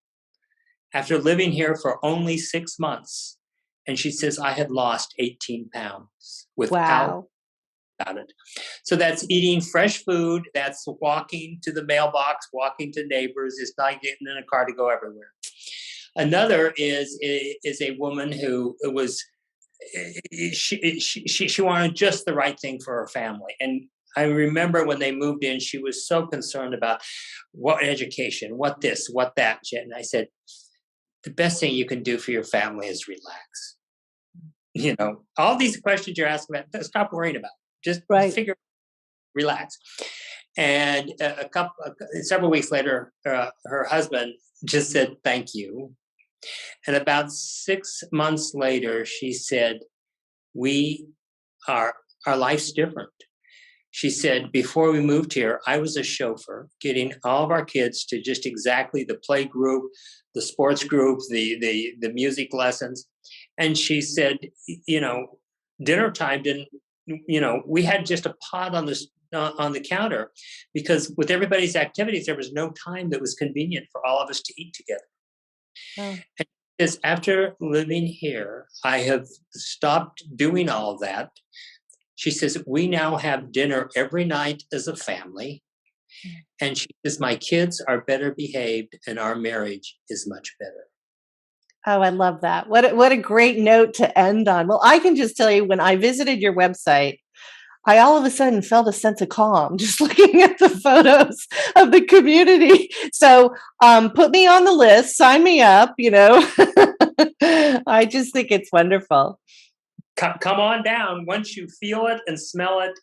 after living here for only 6 months. And she says, I had lost 18 pounds without it. So that's eating fresh food. That's walking to the mailbox, walking to neighbors. It's not getting in a car to go everywhere. Another is a woman who was, she wanted just the right thing for her family. And I remember when they moved in, she was so concerned about what education, what this, what that. And I said, the best thing you can do for your family is relax. All these questions you're asking about, stop worrying about. Just relax. And several weeks later, her husband just said, thank you. And about 6 months later, she said, our life's different. She said, before we moved here, I was a chauffeur, getting all of our kids to just exactly the play group, the sports group, the music lessons. And she said, dinner time didn't, we had just a pot on the counter because with everybody's activities, there was no time that was convenient for all of us to eat together. Oh. And because after living here, I have stopped doing all of that. She says, we now have dinner every night as a family. And she says, my kids are better behaved and our marriage is much better. Oh, I love that. What a great note to end on. Well, I can just tell you, when I visited your website, I all of a sudden felt a sense of calm just looking at the photos of the community. So put me on the list, sign me up, I just think it's wonderful. Come on down once you feel it and smell it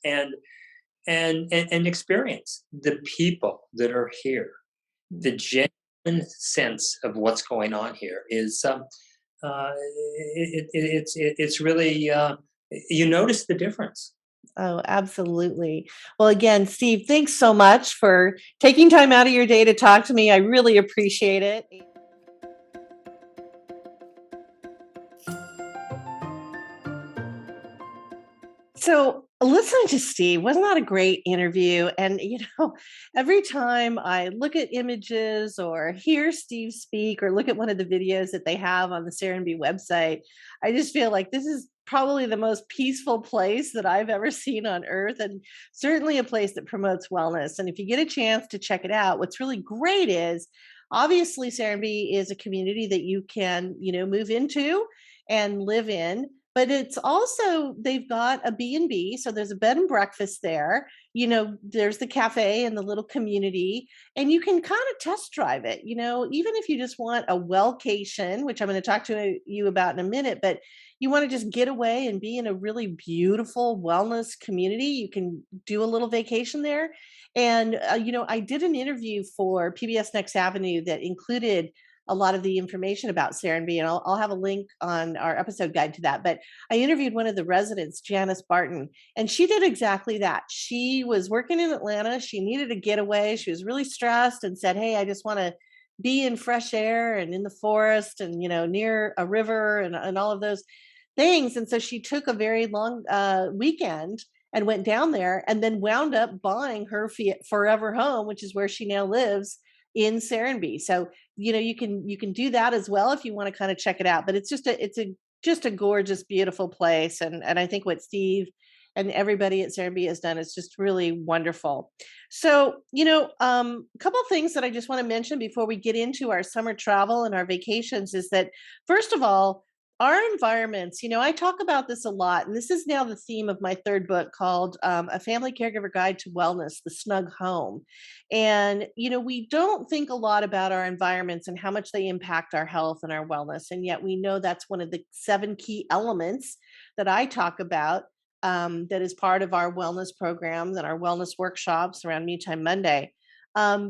and experience the people that are here. The genuine sense of what's going on here is it's really you notice the difference. Oh, absolutely. Well, again, Steve, thanks so much for taking time out of your day to talk to me. I really appreciate it. So listening to Steve, wasn't that a great interview? And, every time I look at images or hear Steve speak or look at one of the videos that they have on the Serenbe website, I just feel like this is probably the most peaceful place that I've ever seen on earth, and certainly a place that promotes wellness. And if you get a chance to check it out, what's really great is obviously Serenbe is a community that you can, move into and live in. But it's also, they've got a B&B. So there's a bed and breakfast there. There's the cafe and the little community, and you can kind of test drive it, even if you just want a wellcation, which I'm going to talk to you about in a minute, but you want to just get away and be in a really beautiful wellness community, you can do a little vacation there. And, I did an interview for PBS Next Avenue that included a lot of the information about Serenbe, and I'll have a link on our episode guide to that. But I interviewed one of the residents, Janice Barton, and she did exactly that. She was working in Atlanta. She needed a getaway. She was really stressed and said, hey, I just want to be in fresh air and in the forest and, near a river and all of those things. And so she took a very long weekend and went down there and then wound up buying her forever home, which is where she now lives in Serenbe. So, you can do that as well if you want to kind of check it out. But it's just a gorgeous, beautiful place. And I think what Steve and everybody at Serenbe has done is just really wonderful. So, a couple of things that I just want to mention before we get into our summer travel and our vacations is that, first of all, our environments, I talk about this a lot, and this is now the theme of my third book called A Family Caregiver Guide to Wellness, the Snug Home. And, we don't think a lot about our environments and how much they impact our health and our wellness. And yet we know that's one of the 7 key elements that I talk about that is part of our wellness programs and our wellness workshops around Me Time Monday.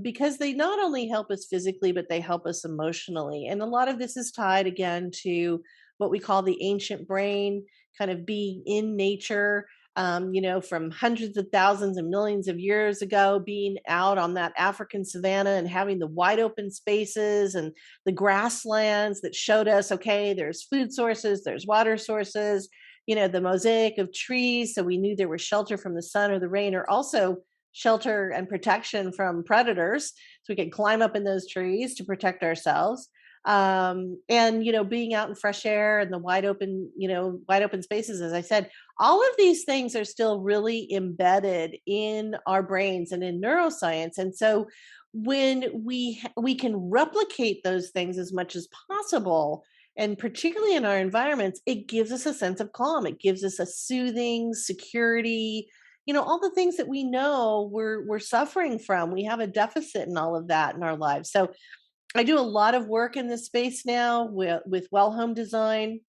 because they not only help us physically, but they help us emotionally. And a lot of this is tied again to what we call the ancient brain, kind of being in nature, from hundreds of thousands and millions of years ago, being out on that African savanna and having the wide open spaces and the grasslands that showed us, okay, there's food sources, there's water sources, the mosaic of trees. So we knew there was shelter from the sun or the rain, or also shelter and protection from predators. So we could climb up in those trees to protect ourselves. And being out in fresh air and the wide open spaces, as I said, all of these things are still really embedded in our brains and in neuroscience. And so when we can replicate those things as much as possible, and particularly in our environments, it gives us a sense of calm. It gives us a soothing security, all the things that we know we're suffering from. We have a deficit in all of that in our lives. So I do a lot of work in this space now with well home design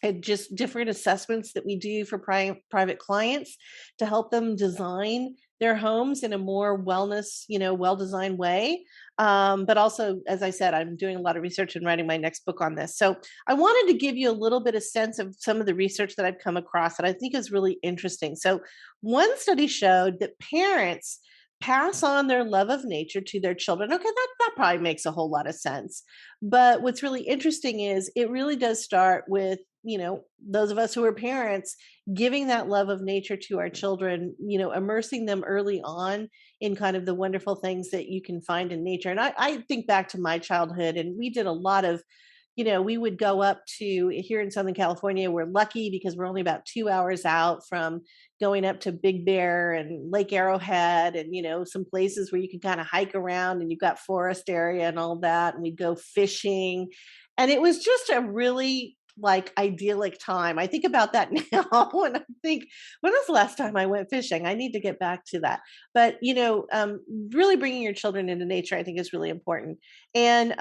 and just different assessments that we do for private clients to help them design their homes in a more wellness, well-designed way. But also, as I said, I'm doing a lot of research and writing my next book on this. So I wanted to give you a little bit of sense of some of the research that I've come across that I think is really interesting. So one study showed that parents pass on their love of nature to their children. Okay, that probably makes a whole lot of sense. But what's really interesting is it really does start with, those of us who are parents giving that love of nature to our children, immersing them early on in kind of the wonderful things that you can find in nature. And I think back to my childhood, and we did a lot of, we would go up to here in Southern California. We're lucky because we're only about 2 hours out from going up to Big Bear and Lake Arrowhead and, some places where you can kind of hike around and you've got forest area and all that. And we'd go fishing. And it was just a really idyllic time. I think about that now when I think, when was the last time I went fishing? I need to get back to that. But, really bringing your children into nature, I think is really important. And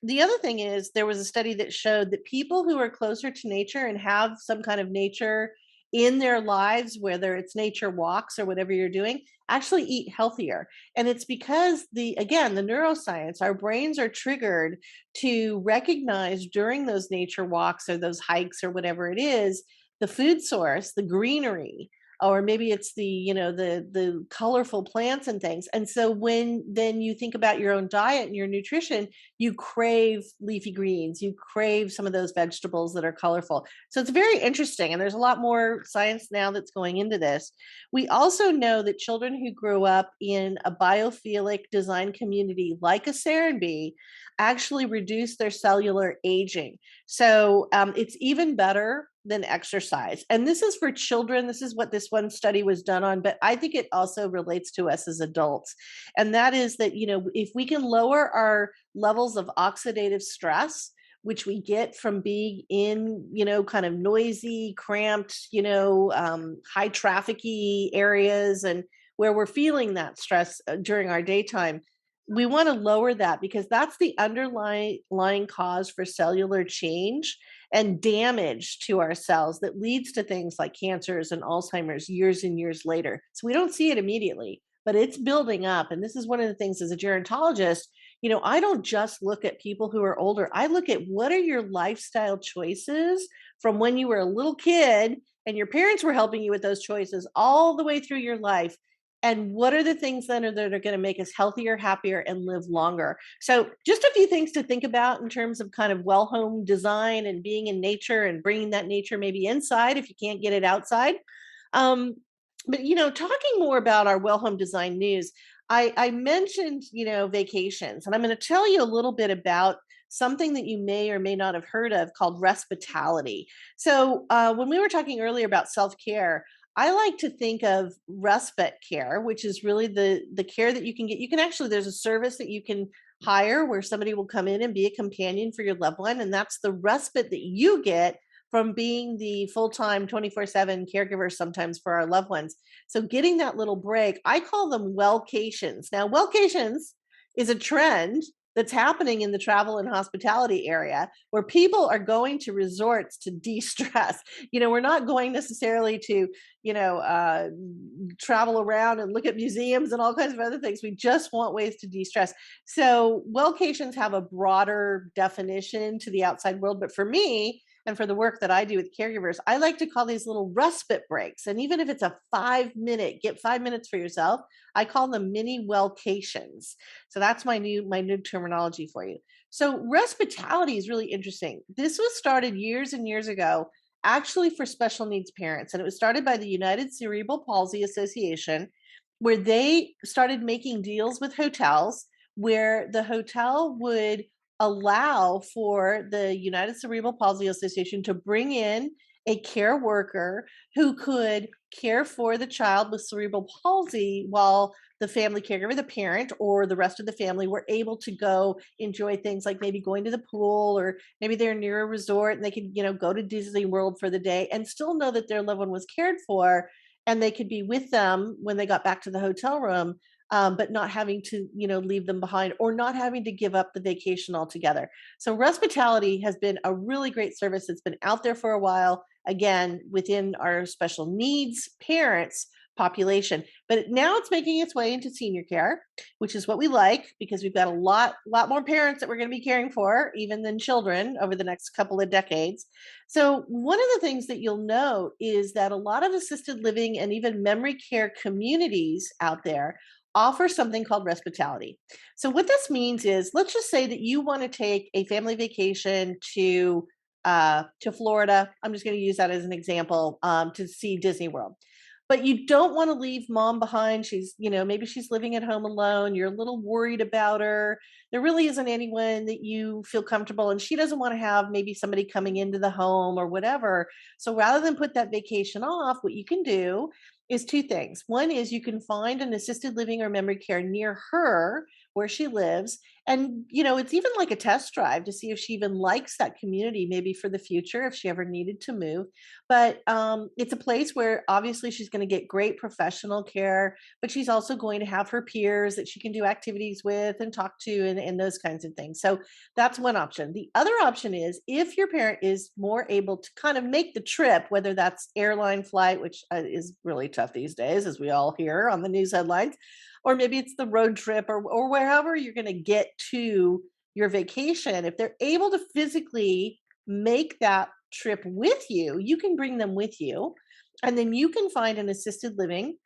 the other thing is there was a study that showed that people who are closer to nature and have some kind of nature in their lives, whether it's nature walks or whatever you're doing, actually eat healthier. And it's because the neuroscience, our brains are triggered to recognize during those nature walks or those hikes or whatever it is, the food source, the greenery, or maybe it's the colorful plants and things. And so when then you think about your own diet and your nutrition, you crave leafy greens, you crave some of those vegetables that are colorful. So it's very interesting, and there's a lot more science now that's going into this. We also know that children who grow up in a biophilic design community like a Serenbe actually reduce their cellular aging. So it's even better than exercise. And this is for children. This is what this one study was done on, but I think it also relates to us as adults. And that is that, if we can lower our levels of oxidative stress, which we get from being in, kind of noisy, cramped, high trafficy areas and where we're feeling that stress during our daytime, we want to lower that because that's the underlying cause for cellular change and damage to our cells that leads to things like cancers and Alzheimer's years and years later. So we don't see it immediately, but it's building up. And this is one of the things as a gerontologist, I don't just look at people who are older. I look at what are your lifestyle choices from when you were a little kid and your parents were helping you with those choices all the way through your life. And what are the things then that are going to make us healthier, happier, and live longer? So just a few things to think about in terms of kind of well home design and being in nature and bringing that nature maybe inside if you can't get it outside. But, talking more about our well home design news, I mentioned, vacations, and I'm going to tell you a little bit about something that you may or may not have heard of called respitality. So when we were talking earlier about self-care, I like to think of respite care, which is really the care that you can get. You can actually, there's a service that you can hire where somebody will come in and be a companion for your loved one. And that's the respite that you get from being the full-time 24/7 caregiver sometimes for our loved ones. So getting that little break, I call them wellcations. Now, wellcations is a trend that's happening in the travel and hospitality area, where people are going to resorts to de-stress. We're not going necessarily to, travel around and look at museums and all kinds of other things. We just want ways to de-stress. So wellcations have a broader definition to the outside world. But for me, and for the work that I do with caregivers, I like to call these little respite breaks. And even if it's a 5 minute, get 5 minutes for yourself, I call them mini wellcations. So that's my new terminology for you. So respitality is really interesting. This was started years and years ago, actually for special needs parents. And it was started by the United Cerebral Palsy Association, where they started making deals with hotels where the hotel would allow for the United Cerebral Palsy Association to bring in a care worker who could care for the child with cerebral palsy while the family caregiver, the parent, or the rest of the family were able to go enjoy things like maybe going to the pool, or maybe they're near a resort and they could, go to Disney World for the day and still know that their loved one was cared for, and they could be with them when they got back to the hotel room, but not having to, leave them behind, or not having to give up the vacation altogether. So respitality has been a really great service. It's been out there for a while, again, within our special needs parents population, but now it's making its way into senior care, which is what we like, because we've got a lot more parents that we're going to be caring for, even than children, over the next couple of decades. So one of the things that you'll note is that a lot of assisted living and even memory care communities out there offer something called respitality. So what this means is, let's just say that you want to take a family vacation to Florida. I'm just going to use that as an example, to see Disney World. But you don't want to leave mom behind. She's, maybe she's living at home alone. You're a little worried about her. There really isn't anyone that you feel comfortable, and she doesn't want to have maybe somebody coming into the home or whatever. So rather than put that vacation off, what you can do is two things. One is you can find an assisted living or memory care near her where she lives. And, it's even like a test drive to see if she even likes that community, maybe for the future, if she ever needed to move. But it's a place where obviously she's going to get great professional care, but she's also going to have her peers that she can do activities with and talk to, and those kinds of things. So that's one option. The other option is, if your parent is more able to kind of make the trip, whether that's airline flight, which is really tough these days, as we all hear on the news headlines, or maybe it's the road trip, or wherever you're going to get to your vacation. If they're able to physically make that trip with you, you can bring them with you. And then you can find an assisted living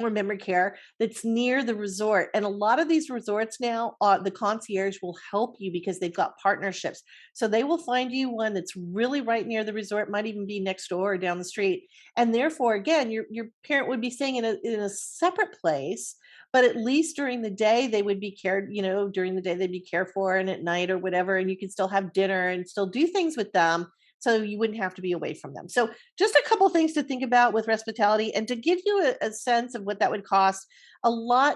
or memory care that's near the resort. And a lot of these resorts now, the concierge will help you because they've got partnerships. So they will find you one that's really right near the resort, might even be next door or down the street. And therefore, again, your parent would be staying in a separate place, but at least during the day they would be cared, during the day they'd be cared for, and at night or whatever, and you can still have dinner and still do things with them. So you wouldn't have to be away from them. So just a couple things to think about with respitality, and to give you a sense of what that would cost.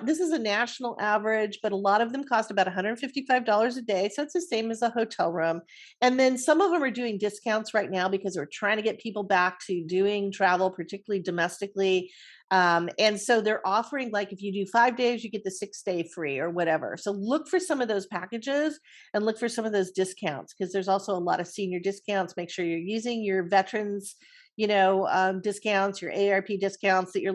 This is a national average, but a lot of them cost about $155 a day. So it's the same as a hotel room. And then some of them are doing discounts right now because we're trying to get people back to doing travel, particularly domestically. And so they're offering, like, if you do 5 days, you get the 6th day free or whatever. So look for some of those packages and look for some of those discounts, because there's also a lot of senior discounts. Make sure you're using your veterans, discounts, your AARP discounts that your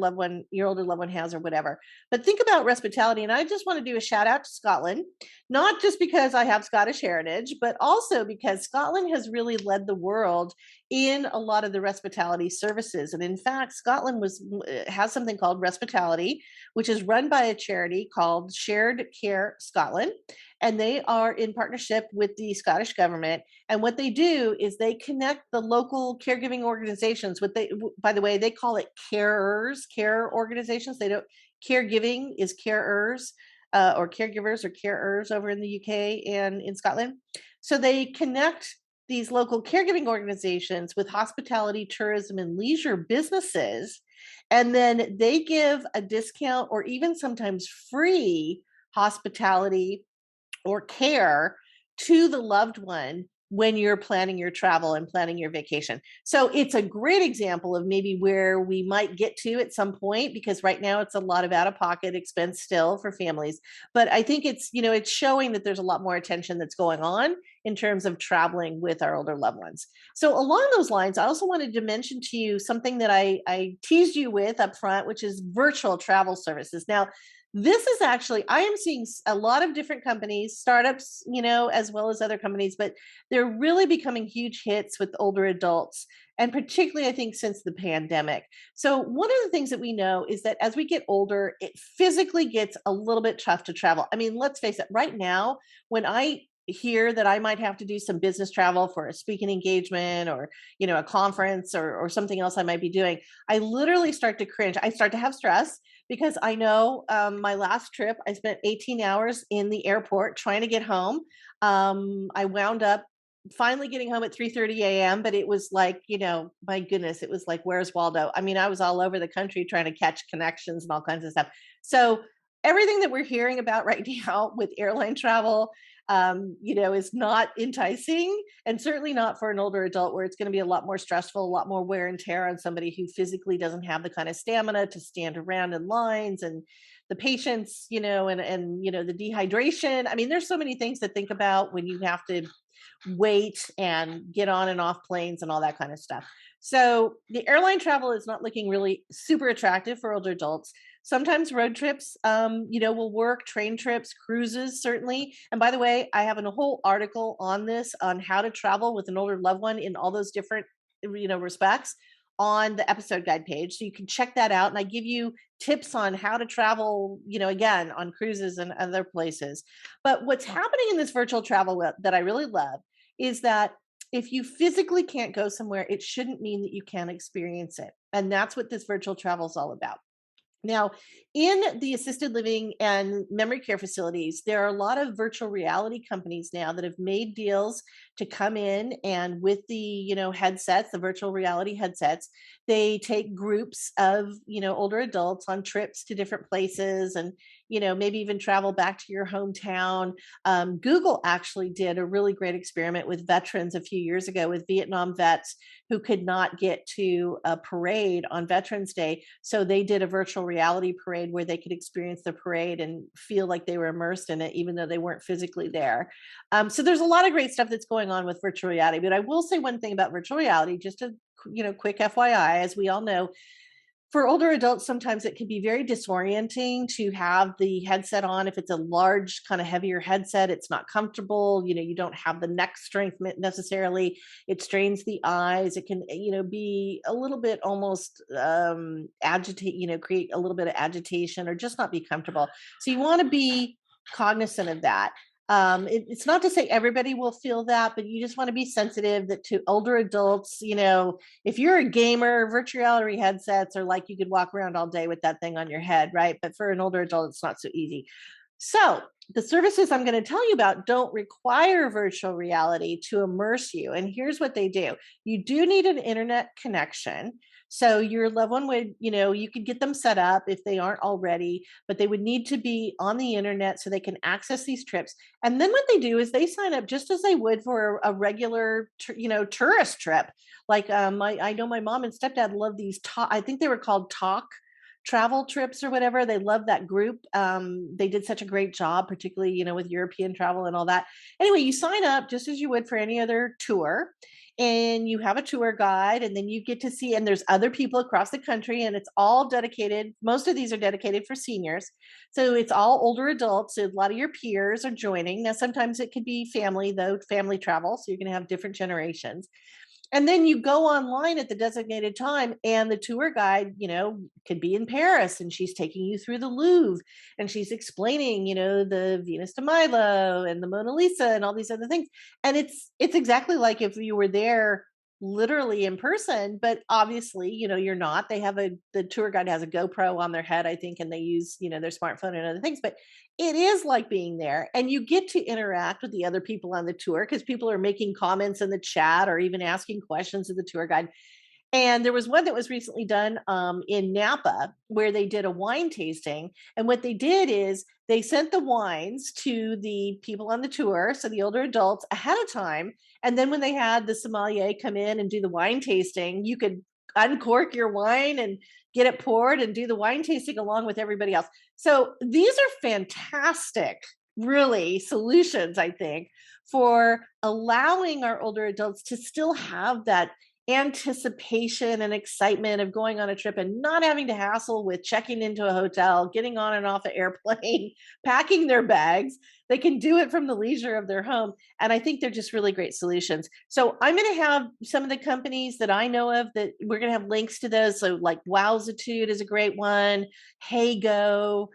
older loved one has, or whatever. But think about respitality. And I just want to do a shout out to Scotland, not just because I have Scottish heritage, but also because Scotland has really led the world in a lot of the respitality services. And in fact, Scotland has something called Respitality, which is run by a charity called Shared Care Scotland. And they are in partnership with the Scottish government. And what they do is they connect the local caregiving organizations. By the way, they call it care organizations. They don't, caregiving is carers, or caregivers or carers over in the UK and in Scotland. So they connect these local caregiving organizations with hospitality, tourism, and leisure businesses. And then they give a discount or even sometimes free hospitality or care to the loved one when you're planning your travel and planning your vacation. So it's a great example of maybe where we might get to at some point, because right now it's a lot of out-of-pocket expense still for families. But I think it's, it's showing that there's a lot more attention that's going on in terms of traveling with our older loved ones. So along those lines, I also wanted to mention to you something that I teased you with up front, which is virtual travel services. Now, this is actually, I am seeing a lot of different companies, startups, as well as other companies, but they're really becoming huge hits with older adults. And particularly, I think, since the pandemic. So, one of the things that we know is that as we get older, it physically gets a little bit tough to travel. I mean, let's face it, right now, when I hear that I might have to do some business travel for a speaking engagement or, a conference or something else I might be doing, I literally start to cringe. I start to have stress because I know my last trip, I spent 18 hours in the airport trying to get home. I wound up finally getting home at 3:30 a.m., but it was like, my goodness, it was like, where's Waldo? I mean, I was all over the country trying to catch connections and all kinds of stuff. So everything that we're hearing about right now with airline travel, is not enticing, and certainly not for an older adult, where it's going to be a lot more stressful, a lot more wear and tear on somebody who physically doesn't have the kind of stamina to stand around in lines, and the patience, and the dehydration. I mean, there's so many things to think about when you have to wait and get on and off planes and all that kind of stuff. So the airline travel is not looking really super attractive for older adults. Sometimes road trips, will work, train trips, cruises, certainly. And by the way, I have a whole article on this, on how to travel with an older loved one in all those different, respects, on the episode guide page. So you can check that out. And I give you tips on how to travel, again, on cruises and other places. But what's happening in this virtual travel that I really love is that if you physically can't go somewhere, it shouldn't mean that you can't experience it. And that's what this virtual travel is all about. Now, in the assisted living and memory care facilities, there are a lot of virtual reality companies now that have made deals to come in, and with the, headsets, the virtual reality headsets, they take groups of, older adults on trips to different places, and, maybe even travel back to your hometown. Google actually did a really great experiment with veterans a few years ago, with Vietnam vets who could not get to a parade on Veterans Day. So they did a virtual reality parade where they could experience the parade and feel like they were immersed in it, even though they weren't physically there. So there's a lot of great stuff that's going on with virtual reality. But I will say one thing about virtual reality, just a quick FYI, as we all know, for older adults, sometimes it can be very disorienting to have the headset on. If it's a large, kind of heavier headset, it's not comfortable. You don't have the neck strength necessarily. It strains the eyes. It can, be a little bit almost agitate, create a little bit of agitation or just not be comfortable. So you want to be cognizant of that. It's not to say everybody will feel that, but you just want to be sensitive that to older adults, if you're a gamer, virtual reality headsets are like, you could walk around all day with that thing on your head, right? But for an older adult, it's not so easy. So the services I'm going to tell you about don't require virtual reality to immerse you. And here's what they do. You do need an internet connection. So your loved one would, you could get them set up if they aren't already, but they would need to be on the internet so they can access these trips. And then what they do is they sign up just as they would for a regular, tourist trip. Like I know my mom and stepdad love these, I think they were called Talk travel trips or whatever. They love that group. They did such a great job, particularly, with European travel and all that. Anyway, you sign up just as you would for any other tour, and you have a tour guide, and then you get to see, and there's other people across the country, and it's all dedicated. Most of these are dedicated for seniors. So it's all older adults. So a lot of your peers are joining. Now, sometimes it could be family, though, family travel. So you're going to have different generations. And then you go online at the designated time, and the tour guide, could be in Paris, and she's taking you through the Louvre, and she's explaining, the Venus de Milo and the Mona Lisa and all these other things. And it's exactly like if you were there literally in person, but obviously, you're not. The tour guide has a GoPro on their head, I think, and they use, their smartphone and other things, but it is like being there, and you get to interact with the other people on the tour because people are making comments in the chat or even asking questions of the tour guide. And there was one that was recently done in Napa where they did a wine tasting. And what they did is they sent the wines to the people on the tour, so the older adults, ahead of time. And then when they had the sommelier come in and do the wine tasting, you could uncork your wine and get it poured and do the wine tasting along with everybody else. So these are fantastic, really, solutions, I think, for allowing our older adults to still have that anticipation and excitement of going on a trip and not having to hassle with checking into a hotel, getting on and off an airplane, packing their bags. They can do it from the leisure of their home. And I think they're just really great solutions. So I'm going to have some of the companies that I know of that we're going to have links to those. So like Wowzitude is a great one, HeyGo,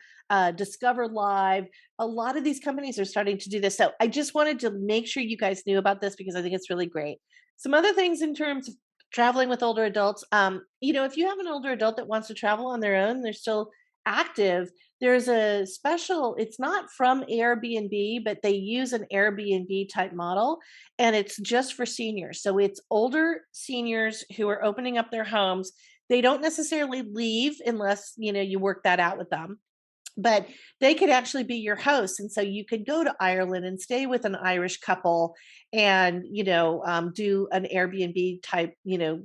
Discover Live. A lot of these companies are starting to do this. So I just wanted to make sure you guys knew about this because I think it's really great. Some other things in terms of traveling with older adults, if you have an older adult that wants to travel on their own, they're still active, there's a special, it's not from Airbnb, but they use an Airbnb type model, and it's just for seniors. So it's older seniors who are opening up their homes. They don't necessarily leave unless, you work that out with them, but they could actually be your host. And so you could go to Ireland and stay with an Irish couple and, do an Airbnb type,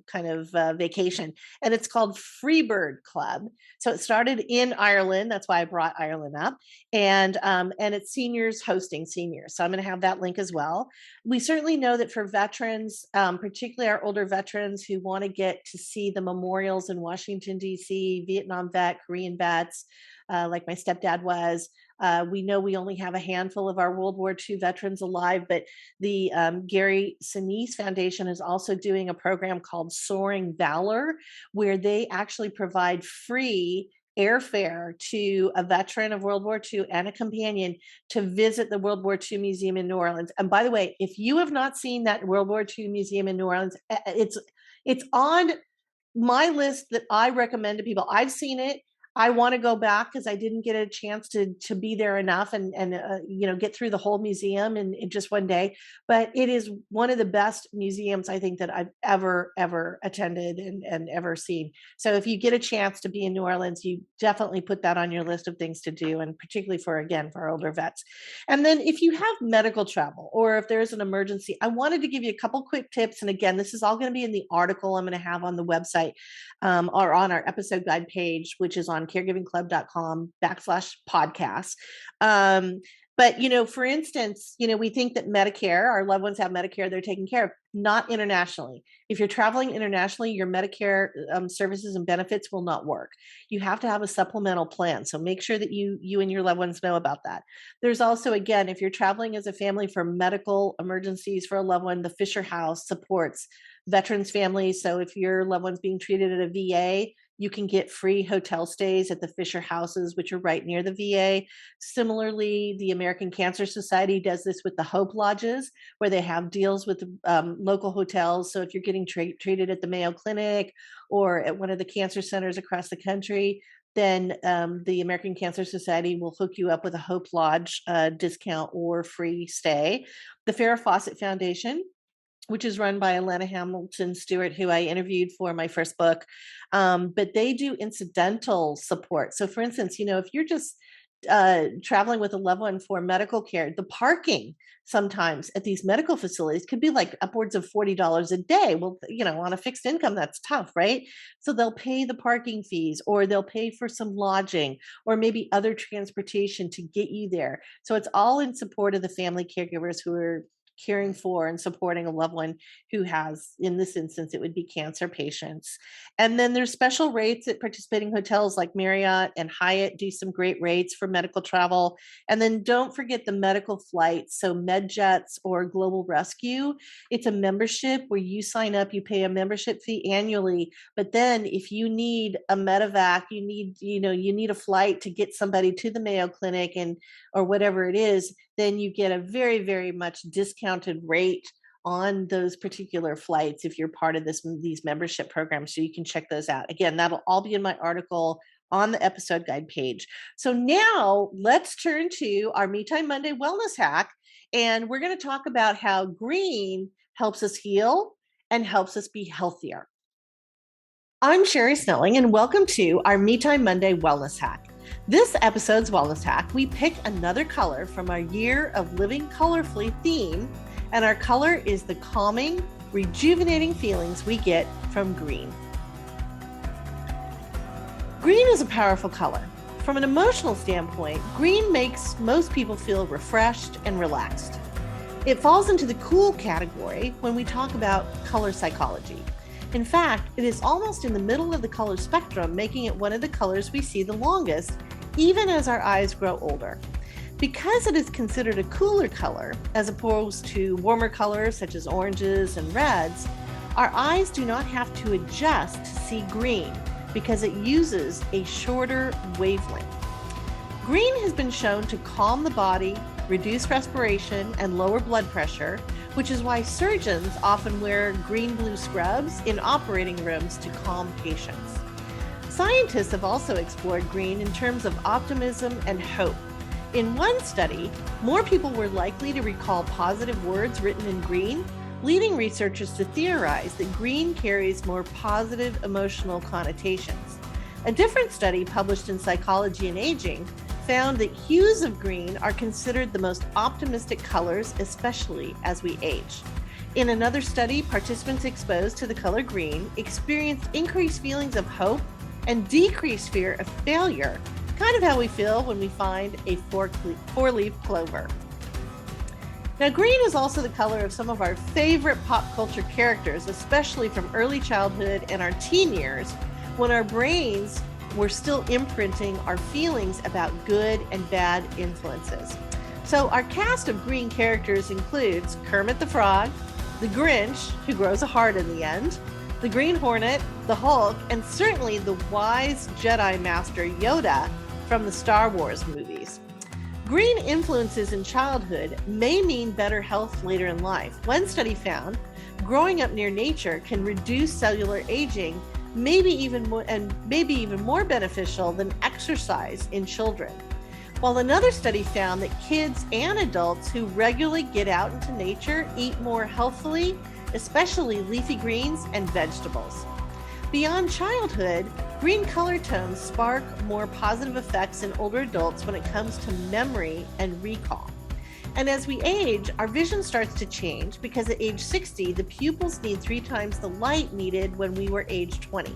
kind of vacation. And it's called Freebird Club. So it started in Ireland. That's why I brought Ireland up. And it's seniors hosting seniors. So I'm going to have that link as well. We certainly know that for veterans, particularly our older veterans who want to get to see the memorials in Washington, D.C., Vietnam vet, Korean vets, like my stepdad was. We know we only have a handful of our World War II veterans alive, but the Gary Sinise Foundation is also doing a program called Soaring Valor, where they actually provide free airfare to a veteran of World War II and a companion to visit the World War II Museum in New Orleans. And by the way, if you have not seen that World War II Museum in New Orleans, it's on my list that I recommend to people. I've seen it. I want to go back because I didn't get a chance to be there enough and get through the whole museum in just one day. But it is one of the best museums I think that I've ever attended and ever seen. So if you get a chance to be in New Orleans, you definitely put that on your list of things to do, and particularly for our older vets. And then if you have medical travel or if there's an emergency, I wanted to give you a couple quick tips. And again, this is all going to be in the article I'm going to have on the website or on our episode guide page, which is on caregivingclub.com/podcast. But, for instance, we think that Medicare, our loved ones have Medicare, they're taken care of, not internationally. If you're traveling internationally, your Medicare services and benefits will not work. You have to have a supplemental plan. So make sure that you and your loved ones know about that. There's also, again, if you're traveling as a family for medical emergencies for a loved one, the Fisher House supports veterans families. So if your loved one's being treated at a VA, you can get free hotel stays at the Fisher Houses, which are right near the VA. Similarly, the American Cancer Society does this with the Hope Lodges, where they have deals with local hotels. So if you're getting treated at the Mayo Clinic or at one of the cancer centers across the country, then the American Cancer Society will hook you up with a Hope Lodge discount or free stay. The Farrah Fawcett Foundation, which is run by Alana Hamilton Stewart, who I interviewed for my first book. But they do incidental support. So for instance, if you're just traveling with a loved one for medical care, the parking sometimes at these medical facilities could be like upwards of $40 a day. Well, on a fixed income, that's tough, right? So they'll pay the parking fees, or they'll pay for some lodging, or maybe other transportation to get you there. So it's all in support of the family caregivers who are caring for and supporting a loved one who has, in this instance, it would be cancer patients. And then there's special rates at participating hotels like Marriott and Hyatt do some great rates for medical travel. And then don't forget the medical flights. So MedJets or Global Rescue, it's a membership where you sign up, you pay a membership fee annually. But then if you need a medevac, you need a flight to get somebody to the Mayo Clinic or whatever it is, then you get a very, very much discounted rate on those particular flights if you're part of these membership programs. So you can check those out. Again, that'll all be in my article on the episode guide page. So now let's turn to our Me Time Monday wellness hack. And we're going to talk about how green helps us heal and helps us be healthier. I'm Sherri Snelling, and welcome to our Me Time Monday Wellness Hack. This episode's Wellness Hack, we pick another color from our Year of Living Colorfully theme, and our color is the calming, rejuvenating feelings we get from green. Green is a powerful color. From an emotional standpoint, green makes most people feel refreshed and relaxed. It falls into the cool category when we talk about color psychology. In fact, it is almost in the middle of the color spectrum, making it one of the colors we see the longest, even as our eyes grow older. Because it is considered a cooler color, as opposed to warmer colors such as oranges and reds, our eyes do not have to adjust to see green because it uses a shorter wavelength. Green has been shown to calm the body, reduce respiration, and lower blood pressure, which is why surgeons often wear green-blue scrubs in operating rooms to calm patients. Scientists have also explored green in terms of optimism and hope. In one study, more people were likely to recall positive words written in green, leading researchers to theorize that green carries more positive emotional connotations. A different study published in Psychology and Aging found that hues of green are considered the most optimistic colors, especially as we age. In another study, participants exposed to the color green experienced increased feelings of hope and decreased fear of failure, kind of how we feel when we find a four-leaf clover. Now, green is also the color of some of our favorite pop culture characters, especially from early childhood and our teen years, when our brains we're still imprinting our feelings about good and bad influences. So our cast of green characters includes Kermit the Frog, the Grinch, who grows a heart in the end, the Green Hornet, the Hulk, and certainly the wise Jedi Master Yoda from the Star Wars movies. Green influences in childhood may mean better health later in life. One study found growing up near nature can reduce cellular aging, maybe even more beneficial than exercise in children. While another study found that kids and adults who regularly get out into nature eat more healthfully, especially leafy greens and vegetables. Beyond childhood, green color tones spark more positive effects in older adults when it comes to memory and recall. And as we age, our vision starts to change because at age 60, the pupils need 3 times the light needed when we were age 20.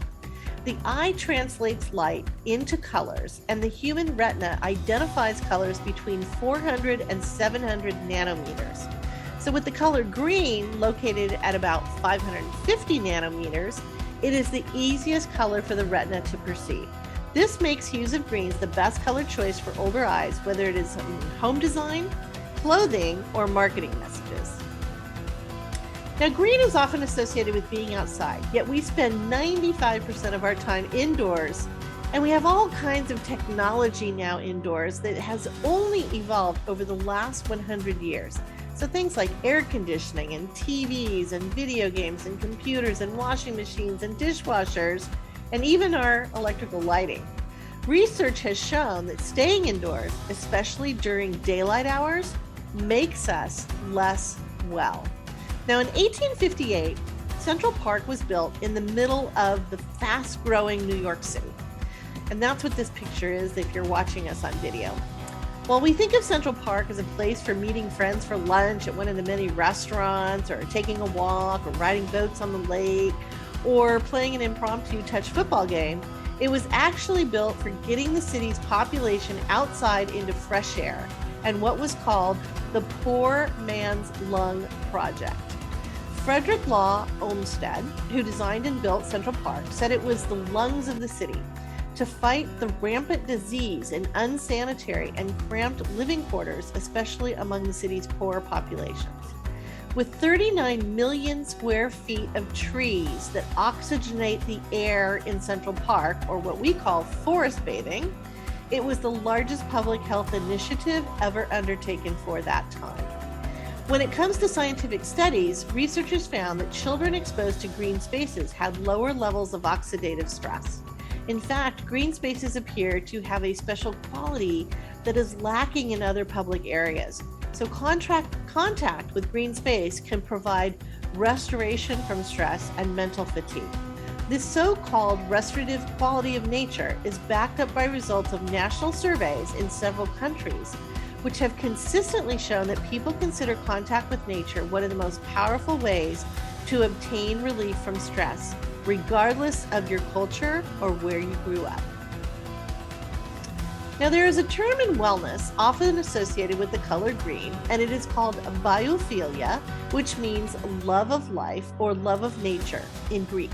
The eye translates light into colors, and the human retina identifies colors between 400 and 700 nanometers. So with the color green located at about 550 nanometers, it is the easiest color for the retina to perceive. This makes hues of greens the best color choice for older eyes, whether it is in home design, clothing, or marketing messages. Now, green is often associated with being outside, yet we spend 95% of our time indoors, and we have all kinds of technology now indoors that has only evolved over the last 100 years. So things like air conditioning and TVs and video games and computers and washing machines and dishwashers, and even our electrical lighting. Research has shown that staying indoors, especially during daylight hours, makes us less well. Now, in 1858, Central Park was built in the middle of the fast-growing New York City. And that's what this picture is if you're watching us on video. While we think of Central Park as a place for meeting friends for lunch at one of the many restaurants, or taking a walk, or riding boats on the lake, or playing an impromptu touch football game, it was actually built for getting the city's population outside into fresh air, and what was called the Poor Man's Lung Project. Frederick Law Olmsted, who designed and built Central Park, said it was the lungs of the city to fight the rampant disease in unsanitary and cramped living quarters, especially among the city's poor populations. With 39 million square feet of trees that oxygenate the air in Central Park, or what we call forest bathing, it was the largest public health initiative ever undertaken for that time. When it comes to scientific studies, researchers found that children exposed to green spaces had lower levels of oxidative stress. In fact, green spaces appear to have a special quality that is lacking in other public areas. So contact with green space can provide restoration from stress and mental fatigue. This so-called restorative quality of nature is backed up by results of national surveys in several countries, which have consistently shown that people consider contact with nature one of the most powerful ways to obtain relief from stress, regardless of your culture or where you grew up. Now, there is a term in wellness often associated with the color green, and it is called biophilia, which means love of life or love of nature in Greek.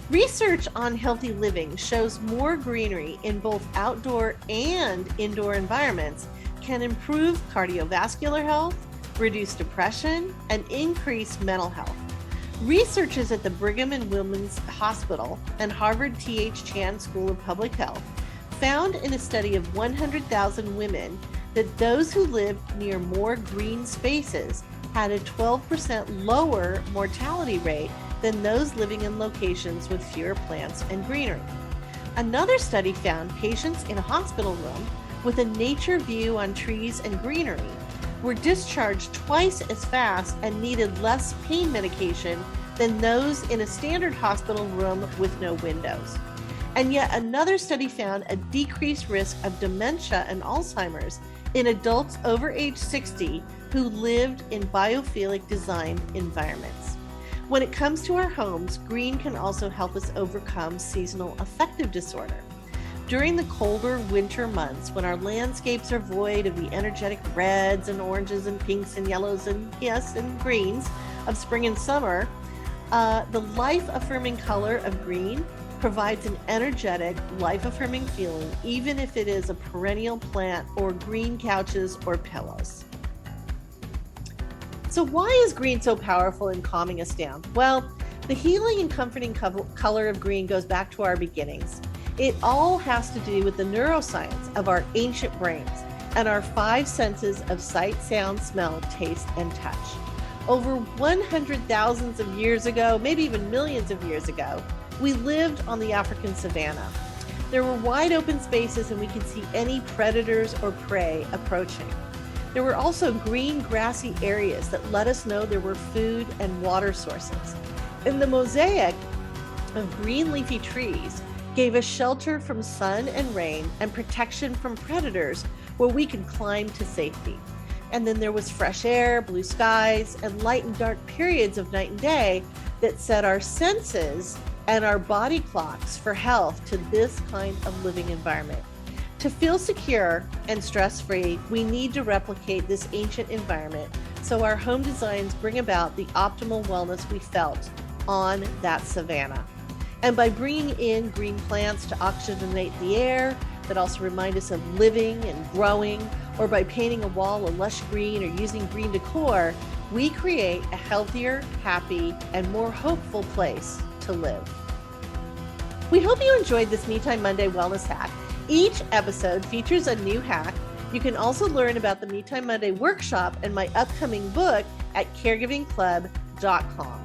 Research on healthy living shows more greenery in both outdoor and indoor environments can improve cardiovascular health, reduce depression, and increase mental health. Researchers at the Brigham and Women's Hospital and Harvard T.H. Chan School of Public Health found in a study of 100,000 women that those who lived near more green spaces had a 12% lower mortality rate than those living in locations with fewer plants and greenery. Another study found patients in a hospital room with a nature view on trees and greenery were discharged twice as fast and needed less pain medication than those in a standard hospital room with no windows. And yet another study found a decreased risk of dementia and Alzheimer's in adults over age 60 who lived in biophilic designed environments. When it comes to our homes, green can also help us overcome seasonal affective disorder. During the colder winter months, when our landscapes are void of the energetic reds and oranges and pinks and yellows and and greens of spring and summer, the life-affirming color of green provides an energetic, life-affirming feeling, even if it is a perennial plant or green couches or pillows. So why is green so powerful in calming us down? Well, the healing and comforting color of green goes back to our beginnings. It all has to do with the neuroscience of our ancient brains and our five senses of sight, sound, smell, taste, and touch. Over 100,000 of years ago, maybe even millions of years ago, we lived on the African savanna. There were wide open spaces and we could see any predators or prey approaching. There were also green grassy areas that let us know there were food and water sources. And the mosaic of green leafy trees gave us shelter from sun and rain and protection from predators where we could climb to safety. And then there was fresh air, blue skies, and light and dark periods of night and day that set our senses and our body clocks for health to this kind of living environment. To feel secure and stress-free, we need to replicate this ancient environment so our home designs bring about the optimal wellness we felt on that savanna. And by bringing in green plants to oxygenate the air that also remind us of living and growing, or by painting a wall a lush green or using green decor, we create a healthier, happy, and more hopeful place to live. We hope you enjoyed this Me Time Monday Wellness Hack. Each episode features a new hack. You can also learn about the Me Time Monday workshop and my upcoming book at caregivingclub.com.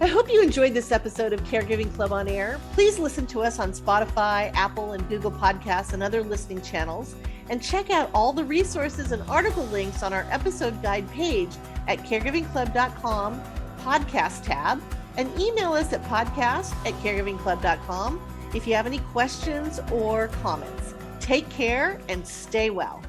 I hope you enjoyed this episode of Caregiving Club on Air. Please listen to us on Spotify, Apple, and Google Podcasts and other listening channels. And check out all the resources and article links on our episode guide page at caregivingclub.com podcast tab. And email us at podcast@caregivingclub.com if you have any questions or comments. Take care and stay well.